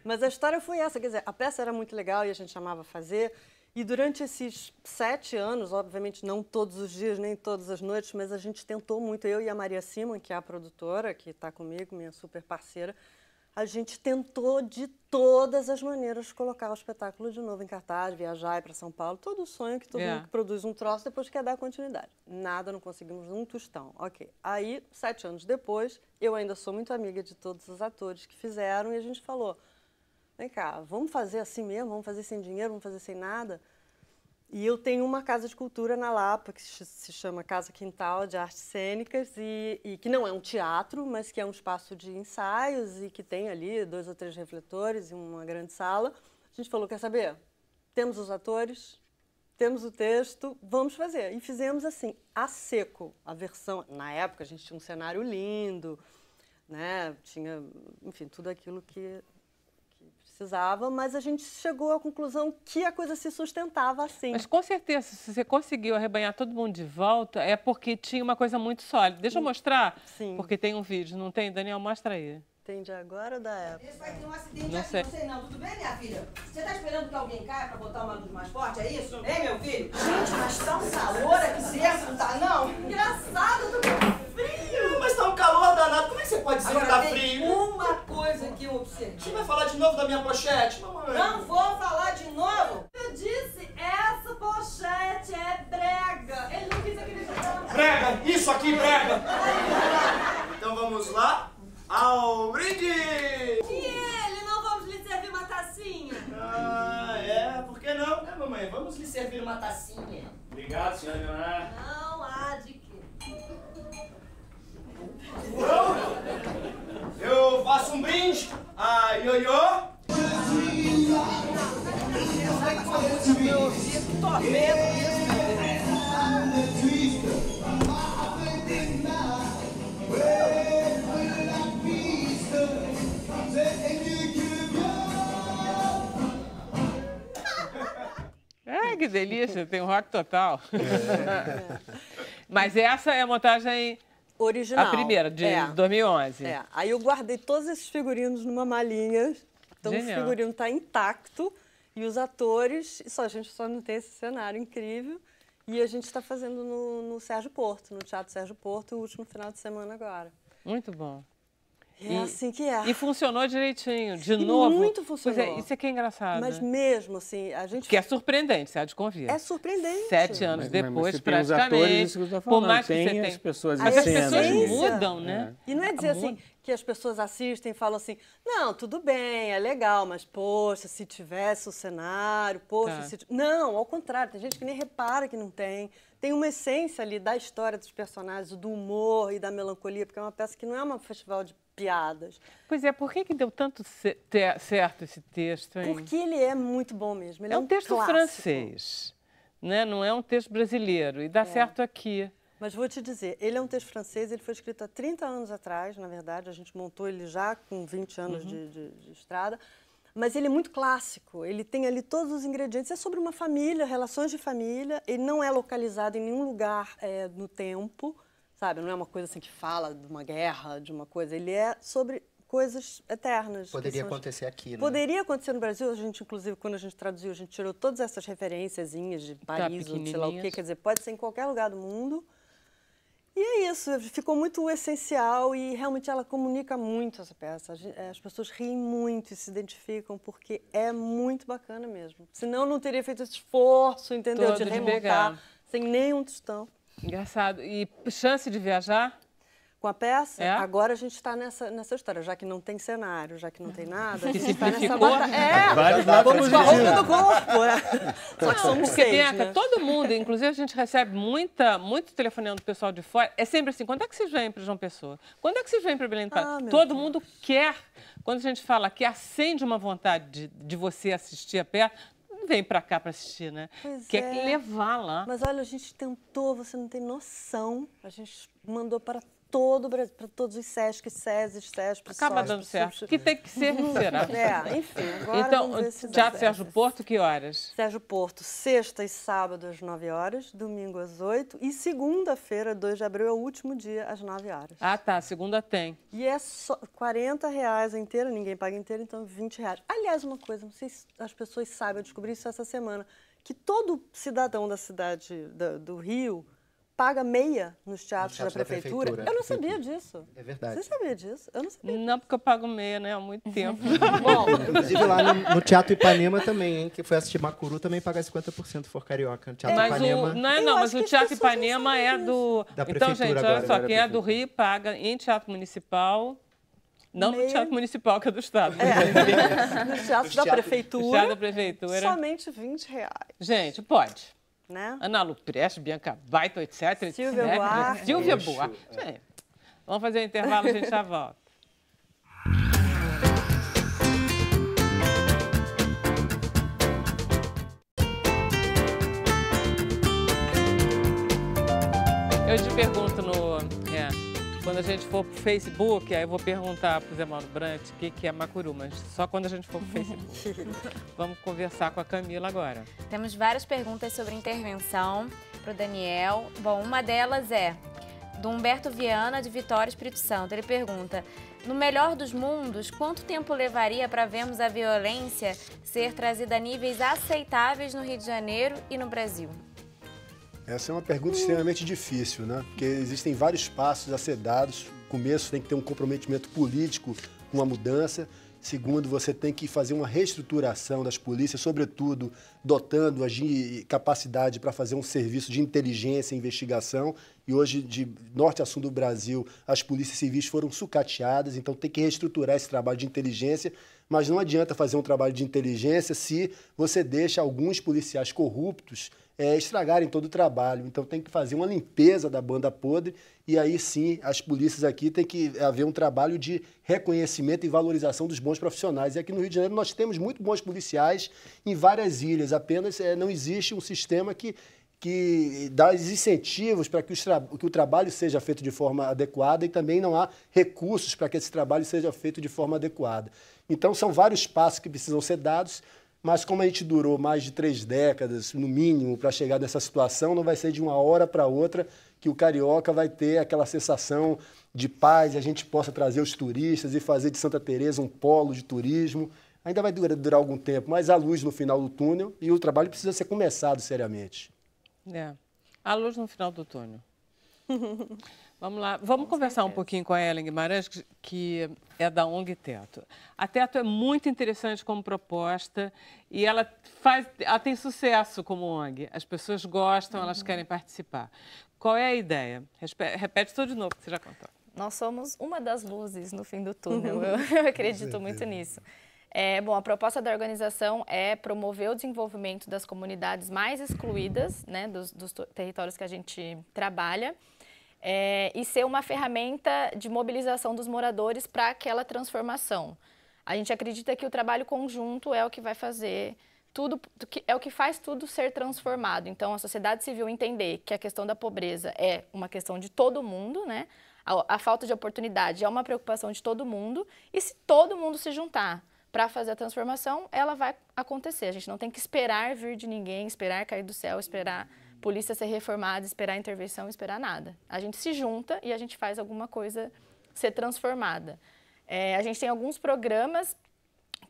mas a história foi essa, quer dizer, a peça era muito legal e a gente amava fazer. E durante esses 7 anos, obviamente não todos os dias, nem todas as noites, mas a gente tentou muito, eu e a Maria Simon, que é a produtora, que está comigo, minha super parceira, a gente tentou de todas as maneiras colocar o espetáculo de novo em cartaz, viajar para São Paulo, todo o sonho que todo mundo que produz um troço depois quer dar continuidade. Nada, não conseguimos um tostão. Ok. Aí, 7 anos depois, eu ainda sou muito amiga de todos os atores que fizeram e a gente falou, vem cá, vamos fazer assim mesmo, vamos fazer sem dinheiro, vamos fazer sem nada. E eu tenho uma casa de cultura na Lapa, que se chama Casa Quintal de Artes Cênicas, e que não é um teatro, mas que é um espaço de ensaios e que tem ali 2 ou 3 refletores e uma grande sala. A gente falou, quer saber? Temos os atores, temos o texto, vamos fazer. E fizemos assim, a seco, a versão... Na época a gente tinha um cenário lindo, né? Tinha, enfim, tudo aquilo que precisava, mas a gente chegou à conclusão que a coisa se sustentava assim. Mas com certeza, se você conseguiu arrebanhar todo mundo de volta, é porque tinha uma coisa muito sólida. Deixa eu mostrar, porque tem um vídeo, não tem? Daniel, mostra aí. Tem de agora ou da época? Isso vai ter um acidente não aqui, sei. não sei não. Tudo bem, minha filha? Você tá esperando que alguém caia pra botar uma luz mais forte, é isso? É, meu filho? Gente, mas tá um calor aqui dentro, não tá não? Engraçado, eu tô com frio. Mas tá um calor danado, como é que você pode dizer Agora, que tá tem frio? uma coisa que eu observei. Você vai falar de novo da minha pochete, mamãe? Não vou falar de novo. Eu disse, essa pochete é brega. Ele não quis acreditar. Brega? Ingrid! E ele? Não vamos lhe servir uma tacinha? Ah, é? Por que não, né, mamãe? Vamos lhe servir uma tacinha. Obrigado, senhora Leonardo. Não há de quê. Eu faço um brinde a Ioiô. Tô vendo isso. Ai, que delícia, tem um rock total. Mas essa é a montagem Original. a primeira, de 2011. Aí eu guardei todos esses figurinos numa malinha. Então Genial. o figurino está intacto e os atores, a gente só não tem esse cenário incrível. E a gente está fazendo no Sérgio Porto, no Teatro Sérgio Porto, o último final de semana agora. Muito bom. É assim que é. E funcionou direitinho, de E novo. muito funcionou. Pois é, isso aqui é engraçado. Mas né? mesmo assim, a gente... Que é surpreendente, você há de convir. É surpreendente. 7 anos Mas depois, você tem os atores, praticamente. isso que eu tô Por falando, mais que tem você as tenha... pessoas em Mas as cena, pessoas né? mudam, né? E não é dizer assim que as pessoas assistem e falam assim, não, tudo bem, é legal, mas poxa, se tivesse o cenário, poxa, Tá. se... Não, ao contrário, tem gente que nem repara que não tem. Tem uma essência ali da história dos personagens, do humor e da melancolia, porque é uma peça que não é um festival de piadas. Pois é, por que deu tanto certo esse texto, hein? Porque ele é muito bom mesmo. Ele É um texto clássico. francês, né? Não é um texto brasileiro, e dá certo aqui. Mas vou te dizer, ele é um texto francês, ele foi escrito há 30 anos atrás, na verdade, a gente montou ele já com 20 anos de estrada, mas ele é muito clássico, ele tem ali todos os ingredientes, é sobre uma família, relações de família, ele não é localizado em nenhum lugar no tempo, sabe? Não é uma coisa assim que fala de uma guerra, de uma coisa, ele é sobre coisas eternas. Poderia acontecer aqui, né? Poderia acontecer no Brasil, a gente, inclusive, quando a gente traduziu, a gente tirou todas essas referenciazinhas de Paris, ou sei lá o quê, quer dizer, pode ser em qualquer lugar do mundo. E é isso, ficou muito essencial e realmente ela comunica muito essa peça. As pessoas riem muito e se identificam porque é muito bacana mesmo. Senão não teria feito esse esforço, entendeu? Todo De de remontar pegar. sem nenhum tostão. Engraçado. E chance de viajar? Com a peça, É? agora a gente está nessa história, já que não tem cenário, já que não tem nada, a Que gente está nessa simplificou. batalha. Vários lá Vamos com a roupa do corpo. Só que Não, somos porque, 6, Bianca, né? todo mundo, inclusive a gente recebe muito telefonema do pessoal de fora, é sempre assim, quando é que vocês vêm para João Pessoa? Quando é que vocês vêm para Belém do Pará? meu Todo Deus. mundo quer, quando a gente fala que acende uma vontade de você assistir a peça, vem para cá para assistir, né? Pois Quer é. levar lá. Mas olha, a gente tentou, você não tem noção. A gente mandou para todo o Brasil, para todos os SESC, SESI, SESP, Acaba dando certo. O que tem que ser, será. Enfim, agora Então, vamos ver se dá Teatro certo. Sérgio Porto, que horas? Sérgio Porto, sexta e sábado às 9 horas, domingo às 8 e segunda-feira, 2 de abril, é o último dia, às 9 horas. Ah, tá, segunda tem. E é só R$40 a inteira, ninguém paga inteira, então R$20. Aliás, uma coisa, não sei se as pessoas sabem, eu descobri isso essa semana, que todo cidadão da cidade do Rio paga meia nos teatros da prefeitura. Eu não sabia disso. É verdade. Você sabia disso? Eu não sabia. Não, porque eu pago meia, né? Há muito tempo. Bom, Inclusive lá no Teatro Ipanema também, hein? Que foi assistir Macuru, também paga 50% se for carioca. No Teatro Mas Ipanema. mas acho o que as Teatro pessoas não Ipanema sabem é do... Da Então, prefeitura gente, olha agora, só, da quem é do prefeitura. Rio paga em Teatro Municipal, não no Meia. Teatro Municipal, que é do Estado. nos teatros da O Teatro da prefeitura, Prefeitura. somente R$20, Gente, pode. né? Ana Lu Prestes, Bianca Baito, etc. Silvia etc. Buarque. Silvia Buarque. Gente, vamos fazer um intervalo, a gente já volta. Eu te pergunto quando a gente for pro Facebook, aí eu vou perguntar pro Zé Mauro Brant o que é Macuru, mas só quando a gente for pro Facebook. Vamos conversar com a Camila agora. Temos várias perguntas sobre intervenção para o Daniel. Bom, uma delas é do Humberto Viana, de Vitória, Espírito Santo. Ele pergunta, no melhor dos mundos, quanto tempo levaria para vermos a violência ser trazida a níveis aceitáveis no Rio de Janeiro e no Brasil? Essa é uma pergunta extremamente difícil, né? Porque existem vários passos a ser dados. No começo tem que ter um comprometimento político com a mudança. Segundo, você tem que fazer uma reestruturação das polícias, sobretudo dotando-as de capacidade para fazer um serviço de inteligência e investigação. e hoje, de norte a sul do Brasil, as polícias civis foram sucateadas, então tem que reestruturar esse trabalho de inteligência, mas não adianta fazer um trabalho de inteligência se você deixa alguns policiais corruptos estragarem todo o trabalho. Então tem que fazer uma limpeza da banda podre e aí sim as polícias aqui tem que haver um trabalho de reconhecimento e valorização dos bons profissionais. E aqui no Rio de Janeiro nós temos muito bons policiais em várias ilhas, apenas não existe um sistema que dá os incentivos para que o trabalho seja feito de forma adequada e também não há recursos para que esse trabalho seja feito de forma adequada. Então são vários passos que precisam ser dados, mas como a gente durou mais de 3 décadas, no mínimo, para chegar nessa situação, não vai ser de uma hora para outra que o carioca vai ter aquela sensação de paz e a gente possa trazer os turistas e fazer de Santa Teresa um polo de turismo. Ainda vai durar algum tempo, mas há luz no final do túnel e o trabalho precisa ser começado seriamente. A luz no final do túnel. Vamos lá, vamos conversar um pouquinho com a Ellen Guimarães, que é da ONG Teto. A Teto é muito interessante como proposta e ela tem sucesso como ONG. As pessoas gostam, elas querem participar. Qual é a ideia? Repete tudo de novo, que você já contou. Nós somos uma das luzes no fim do túnel, eu acredito muito nisso. Bom, a proposta da organização é promover o desenvolvimento das comunidades mais excluídas, né, dos territórios que a gente trabalha, e ser uma ferramenta de mobilização dos moradores para aquela transformação. A gente acredita que o trabalho conjunto é o que vai fazer tudo, é o que faz tudo ser transformado. Então, a sociedade civil entender que a questão da pobreza é uma questão de todo mundo, né? A falta de oportunidade é uma preocupação de todo mundo, e se todo mundo se juntar para fazer a transformação, ela vai acontecer. A gente não tem que esperar vir de ninguém, esperar cair do céu, esperar a polícia ser reformada, esperar intervenção, esperar nada. A gente se junta e a gente faz alguma coisa ser transformada. A gente tem alguns programas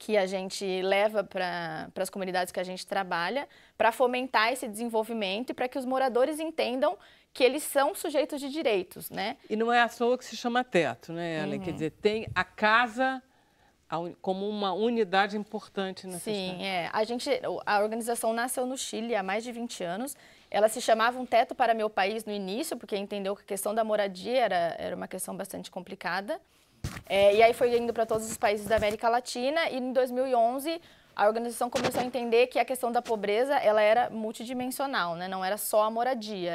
que a gente leva para as comunidades que a gente trabalha para fomentar esse desenvolvimento e para que os moradores entendam que eles são sujeitos de direitos, né? E não é à toa que se chama Teto, né, Ellen? Quer dizer, tem a casa como uma unidade importante nessa história. Sim, a organização nasceu no Chile há mais de 20 anos. Ela se chamava Um Teto para Meu País no início, porque entendeu que a questão da moradia era uma questão bastante complicada. E aí foi indo para todos os países da América Latina, e em 2011 a organização começou a entender que a questão da pobreza ela era multidimensional, né? Não era só a moradia,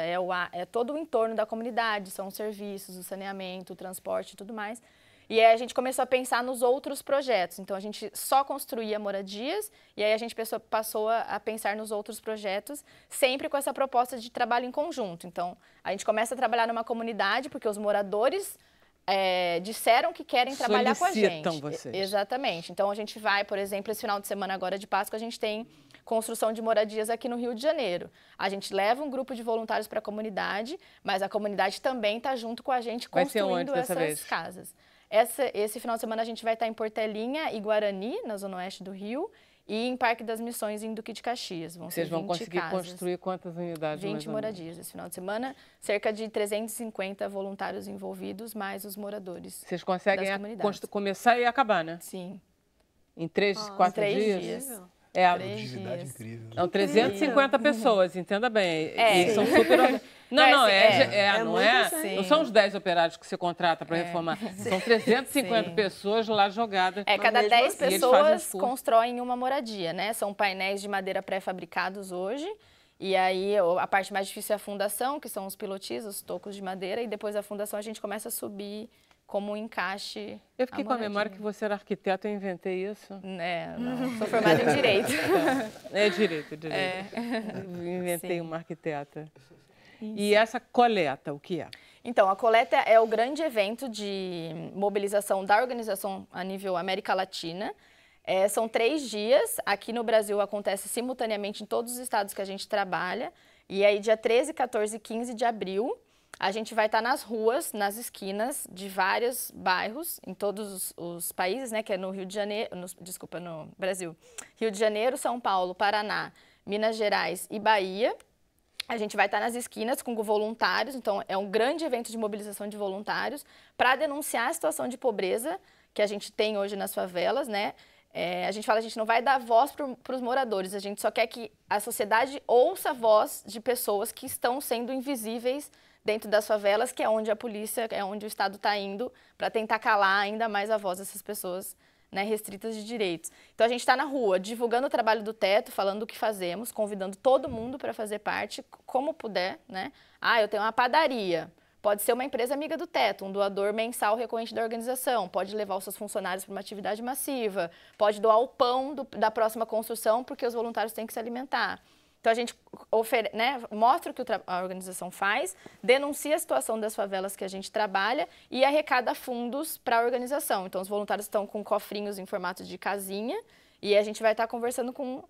é todo o entorno da comunidade, são os serviços, o saneamento, o transporte e tudo mais. E aí a gente começou a pensar nos outros projetos. Então, a gente só construía moradias e aí a gente passou a pensar nos outros projetos, sempre com essa proposta de trabalho em conjunto. Então, a gente começa a trabalhar numa comunidade porque os moradores disseram que querem trabalhar com a gente. Solicitam vocês. Exatamente. Então, a gente vai, por exemplo, esse final de semana agora de Páscoa, a gente tem construção de moradias aqui no Rio de Janeiro. A gente leva um grupo de voluntários para a comunidade, mas a comunidade também está junto com a gente construindo essas casas. Esse final de semana a gente vai estar em Portelinha e Guarani, na zona oeste do Rio, e em Parque das Missões, em Duque de Caxias. Vocês vão conseguir construir quantas unidades? 20 moradias esse final de semana, cerca de 350 voluntários envolvidos, mais os moradores. Vocês conseguem começar e acabar, né? Sim. Em 3, 4 dias? Produtividade incrível. Não, 350 pessoas, entenda bem. E são super... Não são os 10 operários que você contrata para reformar. São 350 pessoas lá jogadas. Cada 10 pessoas constroem uma moradia, né? São painéis de madeira pré-fabricados hoje. E aí a parte mais difícil é a fundação, que são os pilotis, os tocos de madeira. E depois da fundação a gente começa a subir como um encaixe. Eu fiquei com a memória que você era arquiteto, eu inventei isso. Não. Sou formada em Direito. Direito. Inventei uma arquiteta. Isso. E essa coleta, o que é? Então, a coleta é o grande evento de mobilização da organização a nível América Latina. São 3 dias. Aqui no Brasil acontece simultaneamente em todos os estados que a gente trabalha. E aí, dia 13, 14 e 15 de abril, a gente vai estar nas ruas, nas esquinas de vários bairros, em todos os países, né? Que é no Rio de Janeiro, no Brasil. Rio de Janeiro, São Paulo, Paraná, Minas Gerais e Bahia. A gente vai estar nas esquinas com voluntários, então é um grande evento de mobilização de voluntários para denunciar a situação de pobreza que a gente tem hoje nas favelas, né? A gente fala, a gente não vai dar voz para os moradores, a gente só quer que a sociedade ouça a voz de pessoas que estão sendo invisíveis dentro das favelas, que é onde a polícia, é onde o Estado está indo para tentar calar ainda mais a voz dessas pessoas, né, restritas de direitos. Então a gente está na rua divulgando o trabalho do Teto, falando o que fazemos, convidando todo mundo para fazer parte, como puder, né? Ah, eu tenho uma padaria. Pode ser uma empresa amiga do Teto, um doador mensal recorrente da organização, pode levar os seus funcionários para uma atividade massiva, pode doar o pão da próxima construção, porque os voluntários têm que se alimentar. Então a gente né, mostra o que a organização faz, denuncia a situação das favelas que a gente trabalha e arrecada fundos para a organização. Então os voluntários estão com cofrinhos em formato de casinha e a gente vai estar conversando com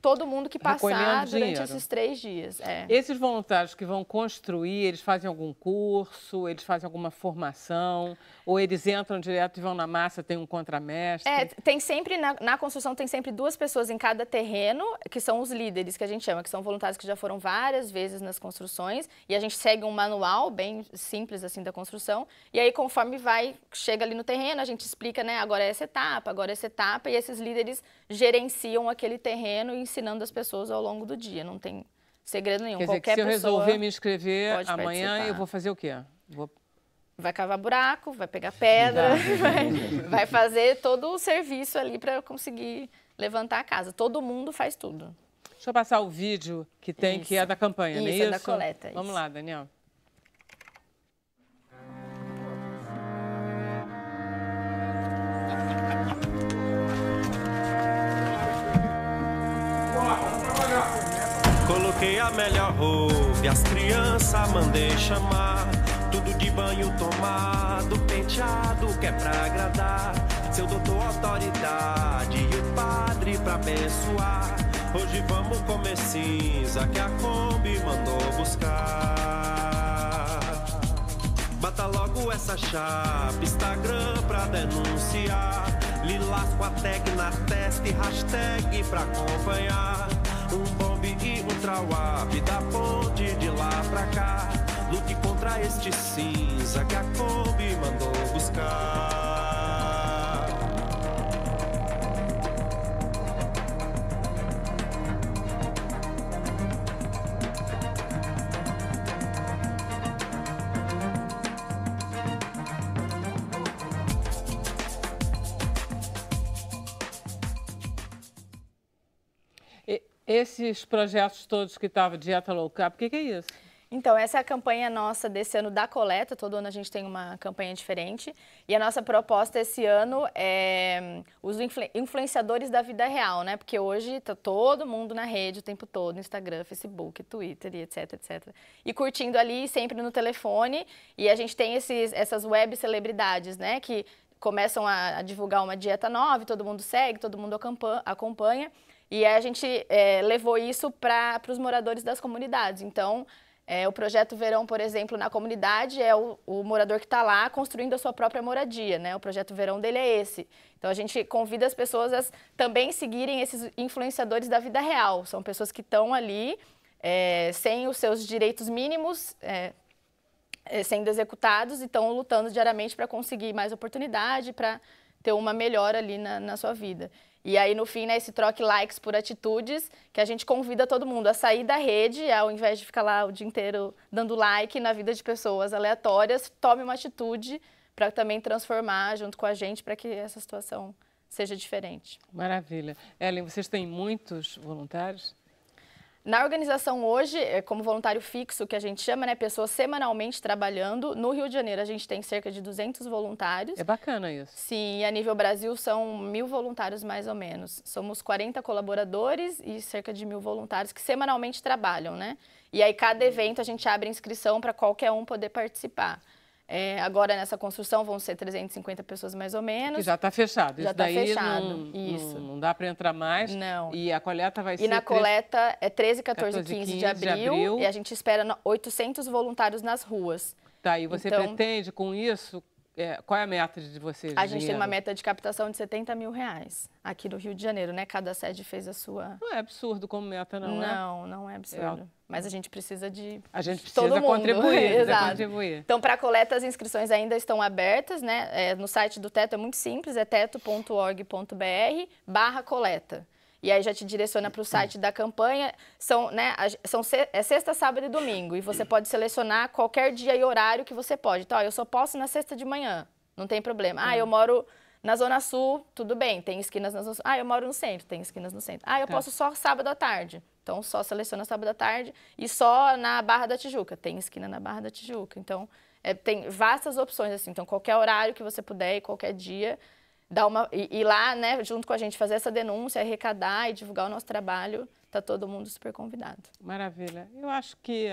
todo mundo que passar durante esses 3 dias. Esses voluntários que vão construir, eles fazem algum curso, eles fazem alguma formação, ou eles entram direto e vão na massa, tem um contramestre? Tem sempre, na construção, tem sempre 2 pessoas em cada terreno, que são os líderes, que a gente chama, que são voluntários que já foram várias vezes nas construções, e a gente segue um manual bem simples, assim, da construção, e aí, conforme chega ali no terreno, a gente explica, né, agora é essa etapa, e esses líderes gerenciam aquele terreno e ensinando as pessoas ao longo do dia, não tem segredo nenhum. Quer dizer, que se eu resolver me inscrever amanhã, eu vou fazer o quê? Vai cavar buraco, vai pegar pedra, vai fazer todo o serviço ali para conseguir levantar a casa. Todo mundo faz tudo. Deixa eu passar o vídeo que tem, que é da campanha, não é isso? É da coleta. Vamos lá, Daniel. Coloquei a melhor roupa, as crianças mandei chamar. Tudo de banho tomado, penteado, que é pra agradar. Seu doutor autoridade e o padre pra abençoar. Hoje vamos comer cinza que a Kombi mandou buscar. Bata logo essa chapa, Instagram pra denunciar. Lilás com a tag na testa e hashtag pra acompanhar. Um bombe e um trawap da ponte de lá pra cá. Lute contra este cinza que a Kombi mandou buscar. Esses projetos todos que estavam dieta low carb, o que é isso? Então, essa é a campanha nossa desse ano da coleta. Todo ano a gente tem uma campanha diferente. E a nossa proposta esse ano é os influenciadores da vida real, né? Porque hoje tá todo mundo na rede o tempo todo, no Instagram, Facebook, Twitter, e etc, etc. E curtindo ali, sempre no telefone. E a gente tem essas web celebridades, né? Que começam a divulgar uma dieta nova, todo mundo segue, todo mundo acompanha. E a gente levou isso para os moradores das comunidades. Então, o Projeto Verão, por exemplo, na comunidade é o morador que está lá construindo a sua própria moradia, né? O Projeto Verão dele é esse. Então, a gente convida as pessoas a também seguirem esses influenciadores da vida real. São pessoas que estão ali sem os seus direitos mínimos sendo executados e estão lutando diariamente para conseguir mais oportunidade, para ter uma melhora ali na sua vida. E aí, no fim, né, esse troque likes por atitudes, que a gente convida todo mundo a sair da rede, ao invés de ficar lá o dia inteiro dando like na vida de pessoas aleatórias, tome uma atitude para também transformar junto com a gente, para que essa situação seja diferente. Maravilha. Ellen, vocês têm muitos voluntários? Na organização hoje, como voluntário fixo, que a gente chama, né, pessoas semanalmente trabalhando. No Rio de Janeiro, a gente tem cerca de 200 voluntários. É bacana isso. Sim, e a nível Brasil são 1.000 voluntários mais ou menos. Somos 40 colaboradores e cerca de 1.000 voluntários que semanalmente trabalham, né? E aí, cada evento, a gente abre inscrição para qualquer um poder participar. Agora, nessa construção, vão ser 350 pessoas mais ou menos. Que já está fechado. Já está fechado, isso. Não dá para entrar mais. Não. E a coleta vai ser... E na coleta é 13, 14 e 15 de abril. E a gente espera 800 voluntários nas ruas. Tá, e você pretende, com isso... qual é a meta de vocês? A gente tem uma meta de captação de R$70 mil aqui no Rio de Janeiro, né? Cada sede fez a sua... Não é absurdo como meta, não é? Não, não é absurdo. Mas a gente precisa de A gente precisa contribuir. Exato. Contribuir. Então, para a coleta, as inscrições ainda estão abertas, né? No site do Teto é muito simples, é teto.org.br/coleta. e aí já te direciona para o site da campanha. É sexta, sábado e domingo, e você pode selecionar qualquer dia e horário que você pode. Então, eu só posso na sexta de manhã, não tem problema. Eu moro na Zona Sul, tudo bem, tem esquinas na Zona Sul. Eu moro no centro, tem esquinas no centro. Eu posso só sábado à tarde. Então, só seleciona sábado à tarde e só na Barra da Tijuca. Tem esquina na Barra da Tijuca. Então, tem vastas opções, assim. Então, qualquer horário que você puder e qualquer dia, ir lá, né, junto com a gente, fazer essa denúncia, arrecadar e divulgar o nosso trabalho, tá todo mundo super convidado. Maravilha. Eu acho que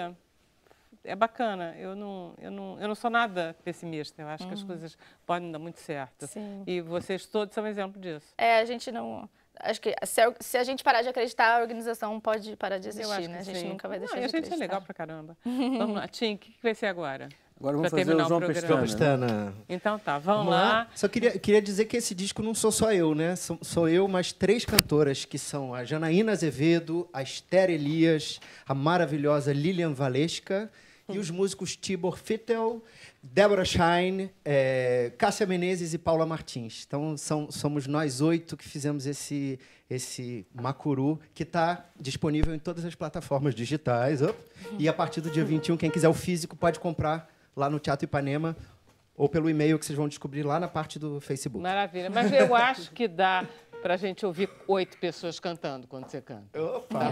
é bacana. Eu não sou nada pessimista. Eu acho que as coisas podem dar muito certo. Sim. E vocês todos são um exemplo disso. A gente não... Acho que se a gente parar de acreditar, a organização pode parar de existir, né? A gente nunca vai deixar de acreditar. A gente é legal pra caramba. Vamos lá. Tim, o que vai ser agora? Agora vamos fazer o João Pestana. Então tá, vamos lá. Só queria dizer que esse disco não sou só eu, né? Sou eu, mais 3 cantoras, que são a Janaína Azevedo, a Esther Elias, a maravilhosa Lilian Valesca e os músicos Tibor Fittel, Débora Shine, Cássia Menezes e Paula Martins. Então, somos nós 8 que fizemos esse Macuru, que está disponível em todas as plataformas digitais. E a partir do dia 21, quem quiser o físico pode comprar lá no Teatro Ipanema ou pelo e-mail que vocês vão descobrir lá na parte do Facebook. Maravilha. Mas eu acho que dá para a gente ouvir 8 pessoas cantando quando você canta. Opa! Tá?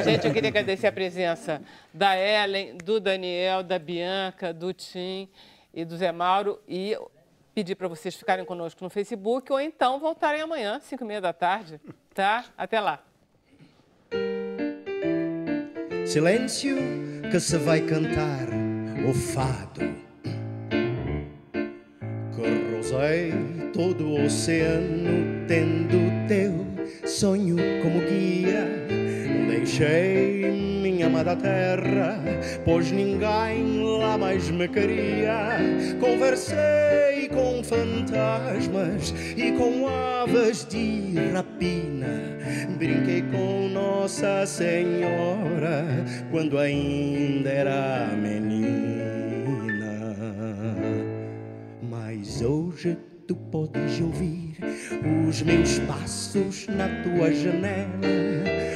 Gente, eu queria agradecer a presença da Ellen, do Daniel, da Bianca, do Tim e do Zé Mauro e pedir para vocês ficarem conosco no Facebook ou então voltarem amanhã, 5h30 da tarde, tá? Até lá. Silêncio que se vai cantar o fado. Cruzei todo o oceano tendo teu sonho como guia. Deixei minha amada terra, pois ninguém lá mais me queria. Conversei com fantasmas e com aves de rapina. Brinquei com Nossa Senhora quando ainda era menina. Mas hoje tu podes ouvir os meus passos na tua janela,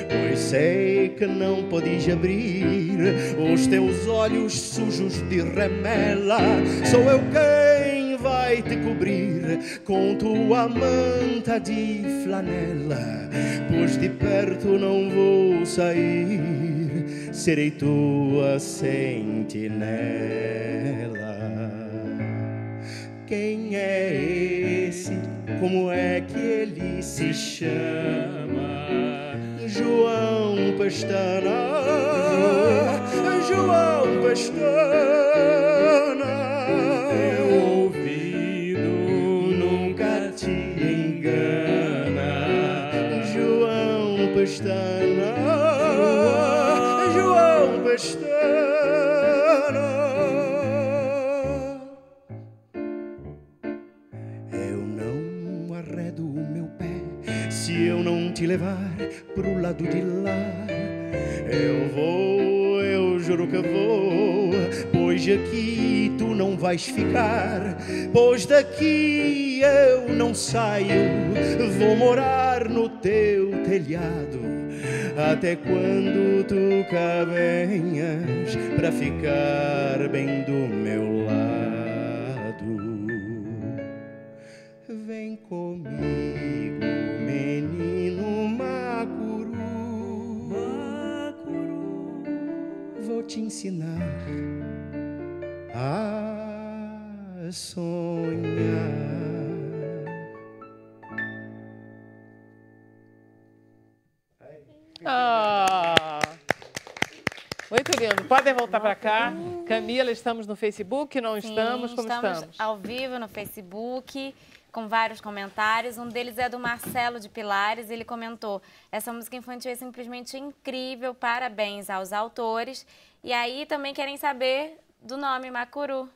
pois sei que não podes abrir os teus olhos sujos de remela. Sou eu quem vai te cobrir com tua manta de flanela, pois de perto não vou sair, serei tua sentinela. Quem é esse? Como é que ele se chama? João Pestana, João Pestana. Teu ouvido nunca te engana. João Pestana, João Pestana. Se eu não te levar pro lado de lá, eu vou, eu juro que vou, pois aqui tu não vais ficar, pois daqui eu não saio, vou morar no teu telhado, até quando tu cá venhas pra ficar bem do meu lado. Vem comigo, menino Macuru, vou te ensinar a sonhar. Muito lindo. Podem voltar para cá. Camila, estamos no Facebook? Não estamos? Como estamos? Ao vivo no Facebook, com vários comentários. Um deles é do Marcelo de Pilares. Ele comentou: essa música infantil é simplesmente incrível, parabéns aos autores. E aí também querem saber do nome Macuru.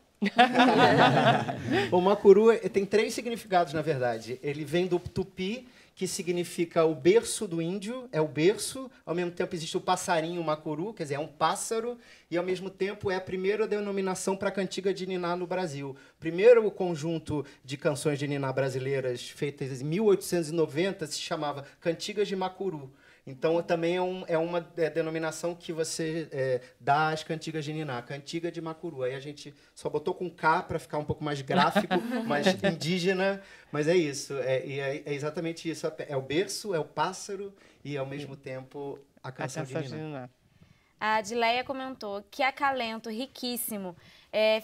O Macuru tem 3 significados, na verdade. Ele vem do tupi, que significa o berço do índio, é o berço, ao mesmo tempo existe o passarinho macuru, quer dizer, é um pássaro, e ao mesmo tempo é a primeira denominação para a cantiga de niná no Brasil. Primeiro conjunto de canções de niná brasileiras feitas em 1890 se chamava Cantigas de Macuru. Então, também é uma denominação que você dá às cantigas de niná, cantiga de Macuru. Aí a gente só botou com K para ficar um pouco mais gráfico, mais indígena, mas é isso. É exatamente isso. É o berço, é o pássaro e, ao mesmo tempo, a canção de niná. A Adileia comentou que acalento riquíssimo.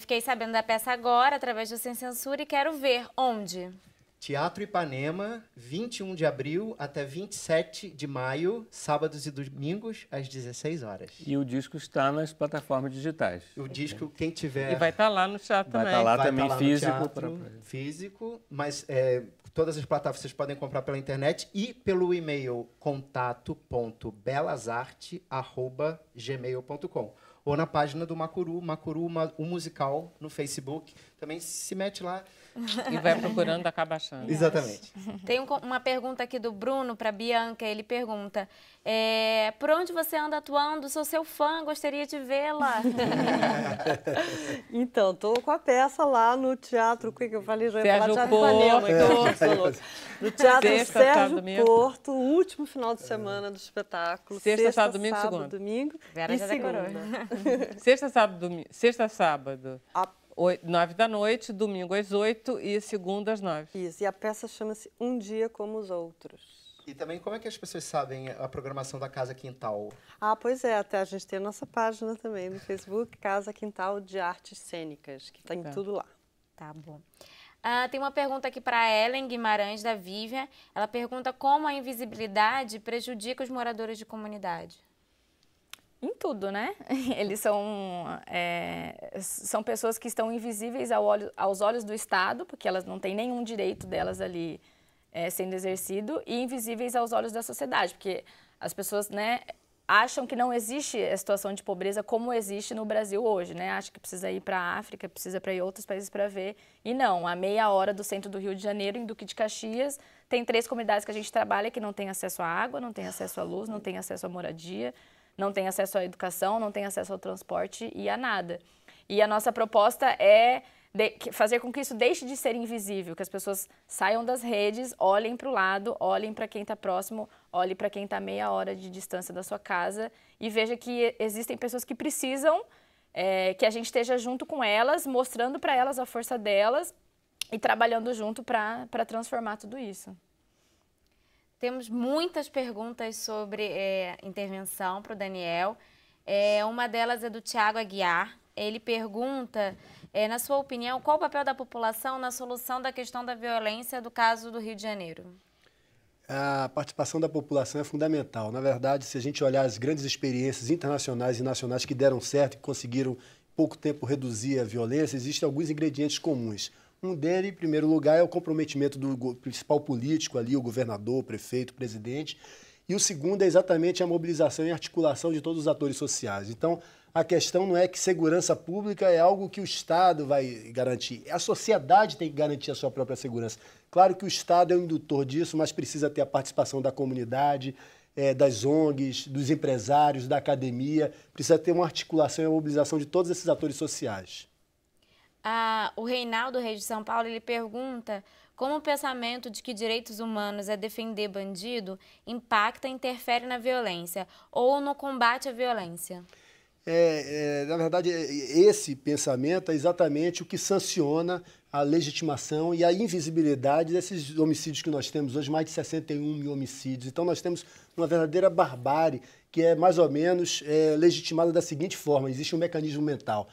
Fiquei sabendo da peça agora, através do Sem Censura, e quero ver onde. Teatro Ipanema, 21 de abril até 27 de maio, sábados e domingos, às 16 horas. E o disco está nas plataformas digitais. O disco, quem tiver... E vai estar lá no teatro também. Vai estar lá vai também estar lá físico. Físico, mas todas as plataformas vocês podem comprar pela internet e pelo e-mail contato.belasarte@gmail.com. Ou na página do Macuru, o musical, no Facebook. Também se mete lá. E vai procurando, acaba achando. Exatamente. Tem uma pergunta aqui do Bruno para Bianca. Ele pergunta, por onde você anda atuando? Sou seu fã, gostaria de vê-la. Então, estou com a peça lá no teatro, o que eu falei? Já ia falar Sérgio Teatro Ipanema, Porto. no Teatro Sexta, Sérgio domingo. Porto, o último final de semana do espetáculo. Sexta, sábado, domingo, sábado, segunda. domingo Vera e já decorou. segunda. Sexta, sábado, domingo. Sexta, sábado. 9 da noite, domingo às 8 e segunda às 9. Isso, e a peça chama-se Um Dia Como os Outros. E também, como é que as pessoas sabem a programação da Casa Quintal? Pois é, até a gente tem a nossa página também no Facebook, Casa Quintal de Artes Cênicas, que tem tudo lá. Tá bom. Tem uma pergunta aqui para a Ellen Guimarães, da Vivian. Ela pergunta como a invisibilidade prejudica os moradores de comunidade. Em tudo, né? Eles são pessoas que estão invisíveis aos olhos do Estado, porque elas não têm nenhum direito delas ali sendo exercido, e invisíveis aos olhos da sociedade, porque as pessoas, né, acham que não existe a situação de pobreza como existe no Brasil hoje, né? Acham que precisa ir para a África, precisa para ir outros países para ver, e não. A meia hora do centro do Rio de Janeiro, em Duque de Caxias, tem 3 comunidades que a gente trabalha que não tem acesso à água, não tem acesso à luz, não tem acesso à moradia, não tem acesso à educação, não tem acesso ao transporte e a nada. E a nossa proposta é fazer com que isso deixe de ser invisível, que as pessoas saiam das redes, olhem para o lado, olhem para quem está próximo, olhem para quem está a meia hora de distância da sua casa e veja que existem pessoas que precisam que a gente esteja junto com elas, mostrando para elas a força delas e trabalhando junto para transformar tudo isso. Temos muitas perguntas sobre intervenção para o Daniel. Uma delas é do Tiago Aguiar. Ele pergunta, na sua opinião, qual o papel da população na solução da questão da violência do caso do Rio de Janeiro? A participação da população é fundamental. Na verdade, se a gente olhar as grandes experiências internacionais e nacionais que deram certo, que conseguiram em pouco tempo reduzir a violência, existem alguns ingredientes comuns. Um deles, em primeiro lugar, é o comprometimento do principal político ali, o governador, o prefeito, o presidente. E o segundo é exatamente a mobilização e articulação de todos os atores sociais. Então, a questão não é que segurança pública é algo que o Estado vai garantir. A sociedade tem que garantir a sua própria segurança. Claro que o Estado é o indutor disso, mas precisa ter a participação da comunidade, das ONGs, dos empresários, da academia. Precisa ter uma articulação e uma mobilização de todos esses atores sociais. O Reinaldo, rei de São Paulo, ele pergunta como o pensamento de que direitos humanos é defender bandido impacta e interfere na violência ou no combate à violência. Na verdade, esse pensamento é exatamente o que sanciona a legitimação e a invisibilidade desses homicídios que nós temos hoje, mais de 61 mil homicídios. Então, nós temos uma verdadeira barbárie que é mais ou menos legitimada da seguinte forma: existe um mecanismo mental.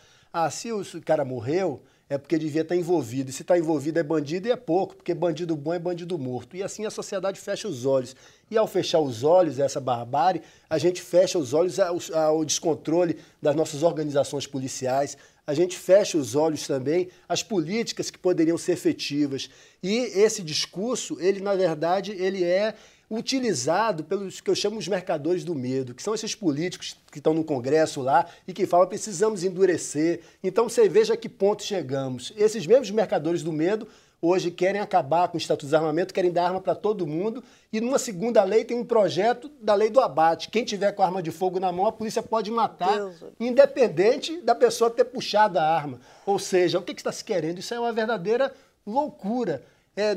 Se o cara morreu, é porque devia estar envolvido. E se está envolvido é bandido e é pouco, porque bandido bom é bandido morto. E assim a sociedade fecha os olhos. E ao fechar os olhos a essa barbárie, a gente fecha os olhos ao descontrole das nossas organizações policiais, a gente fecha os olhos também às políticas que poderiam ser efetivas. E esse discurso, ele na verdade, ele é utilizado pelos que eu chamo os mercadores do medo, que são esses políticos que estão no Congresso lá e que falam precisamos endurecer. Então você veja a que ponto chegamos. Esses mesmos mercadores do medo hoje querem acabar com o Estatuto de Desarmamento, querem dar arma para todo mundo. E numa segunda lei tem um projeto da lei do abate. Quem tiver com arma de fogo na mão, a polícia pode matar, independente da pessoa ter puxado a arma. Ou seja, o que está se querendo? Isso é uma verdadeira loucura.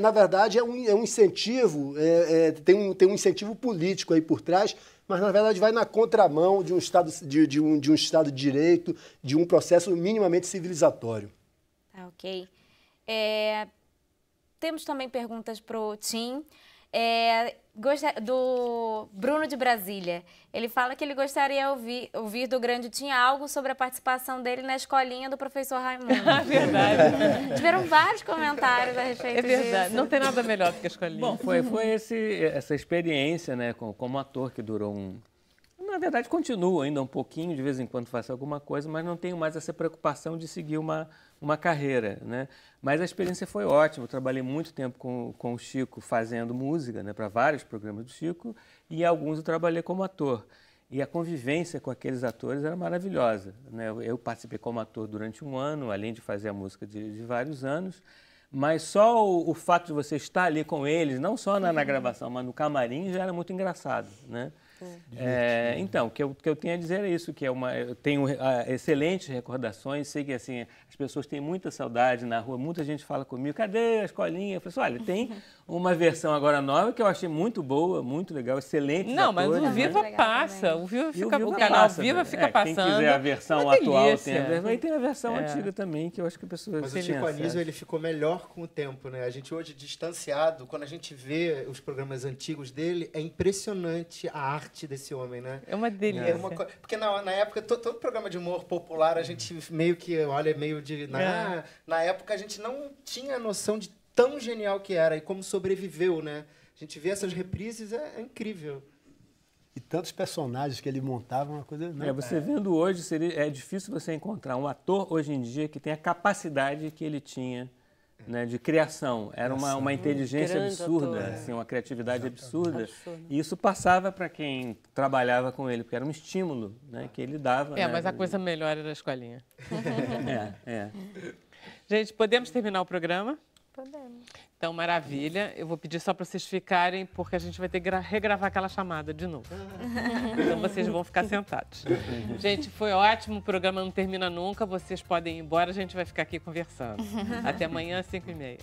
Na verdade, é um incentivo, tem um incentivo político aí por trás, mas na verdade vai na contramão de um Estado de um Estado de Direito, de um processo minimamente civilizatório. Ok. Temos também perguntas para o Tim. Do Bruno de Brasília. Ele fala que ele gostaria de ouvir do grande Tim algo sobre a participação dele na escolinha do professor Raimundo. É verdade. Tiveram vários comentários a respeito disso. É verdade. Não tem nada melhor do que a escolinha. Bom, foi essa experiência, né, como ator que durou Na verdade, continuo ainda um pouquinho, de vez em quando faço alguma coisa, mas não tenho mais essa preocupação de seguir uma carreira, né? Mas a experiência foi ótima. Eu trabalhei muito tempo com o Chico fazendo música, né, para vários programas do Chico, e alguns eu trabalhei como ator. E a convivência com aqueles atores era maravilhosa, né? Eu participei como ator durante 1 ano, além de fazer a música de vários anos, mas só o fato de você estar ali com eles, não só na gravação, mas no camarim, já era muito engraçado, né? Então, o que eu tenho a dizer é isso, que eu tenho excelentes recordações, sei que assim, as pessoas têm muita saudade na rua, muita gente fala comigo, cadê a escolinha? Eu falei assim, olha, tem uma versão agora nova que eu achei muito boa, muito legal, excelente. Não, mas o Viva passa, o canal Viva fica passando. Quem quiser a versão atual tem a versão antiga também, que eu acho que a pessoa... Mas o Chico Anísio, ele ficou melhor com o tempo, né? A gente hoje, distanciado, quando a gente vê os programas antigos dele, é impressionante a arte desse homem, né? É uma delícia. Porque na época, todo programa de humor popular, a gente meio que olha, meio de... Na época, a gente não tinha noção de tão genial que era e como sobreviveu, né? A gente vê essas reprises, é incrível. E tantos personagens que ele montava, uma coisa... Você vendo hoje, é difícil você encontrar um ator hoje em dia que tenha a capacidade que ele tinha, né, de criação. Era uma inteligência absurda, assim, uma criatividade absurda. E isso passava para quem trabalhava com ele, porque era um estímulo, né, que ele dava. Mas a coisa melhor era a escolinha. Gente, podemos terminar o programa? Podemos. Então, maravilha. Eu vou pedir só para vocês ficarem, porque a gente vai ter que regravar aquela chamada de novo. Então, vocês vão ficar sentados. Gente, foi ótimo. O programa não termina nunca. Vocês podem ir embora. A gente vai ficar aqui conversando. Até amanhã, às 5h30.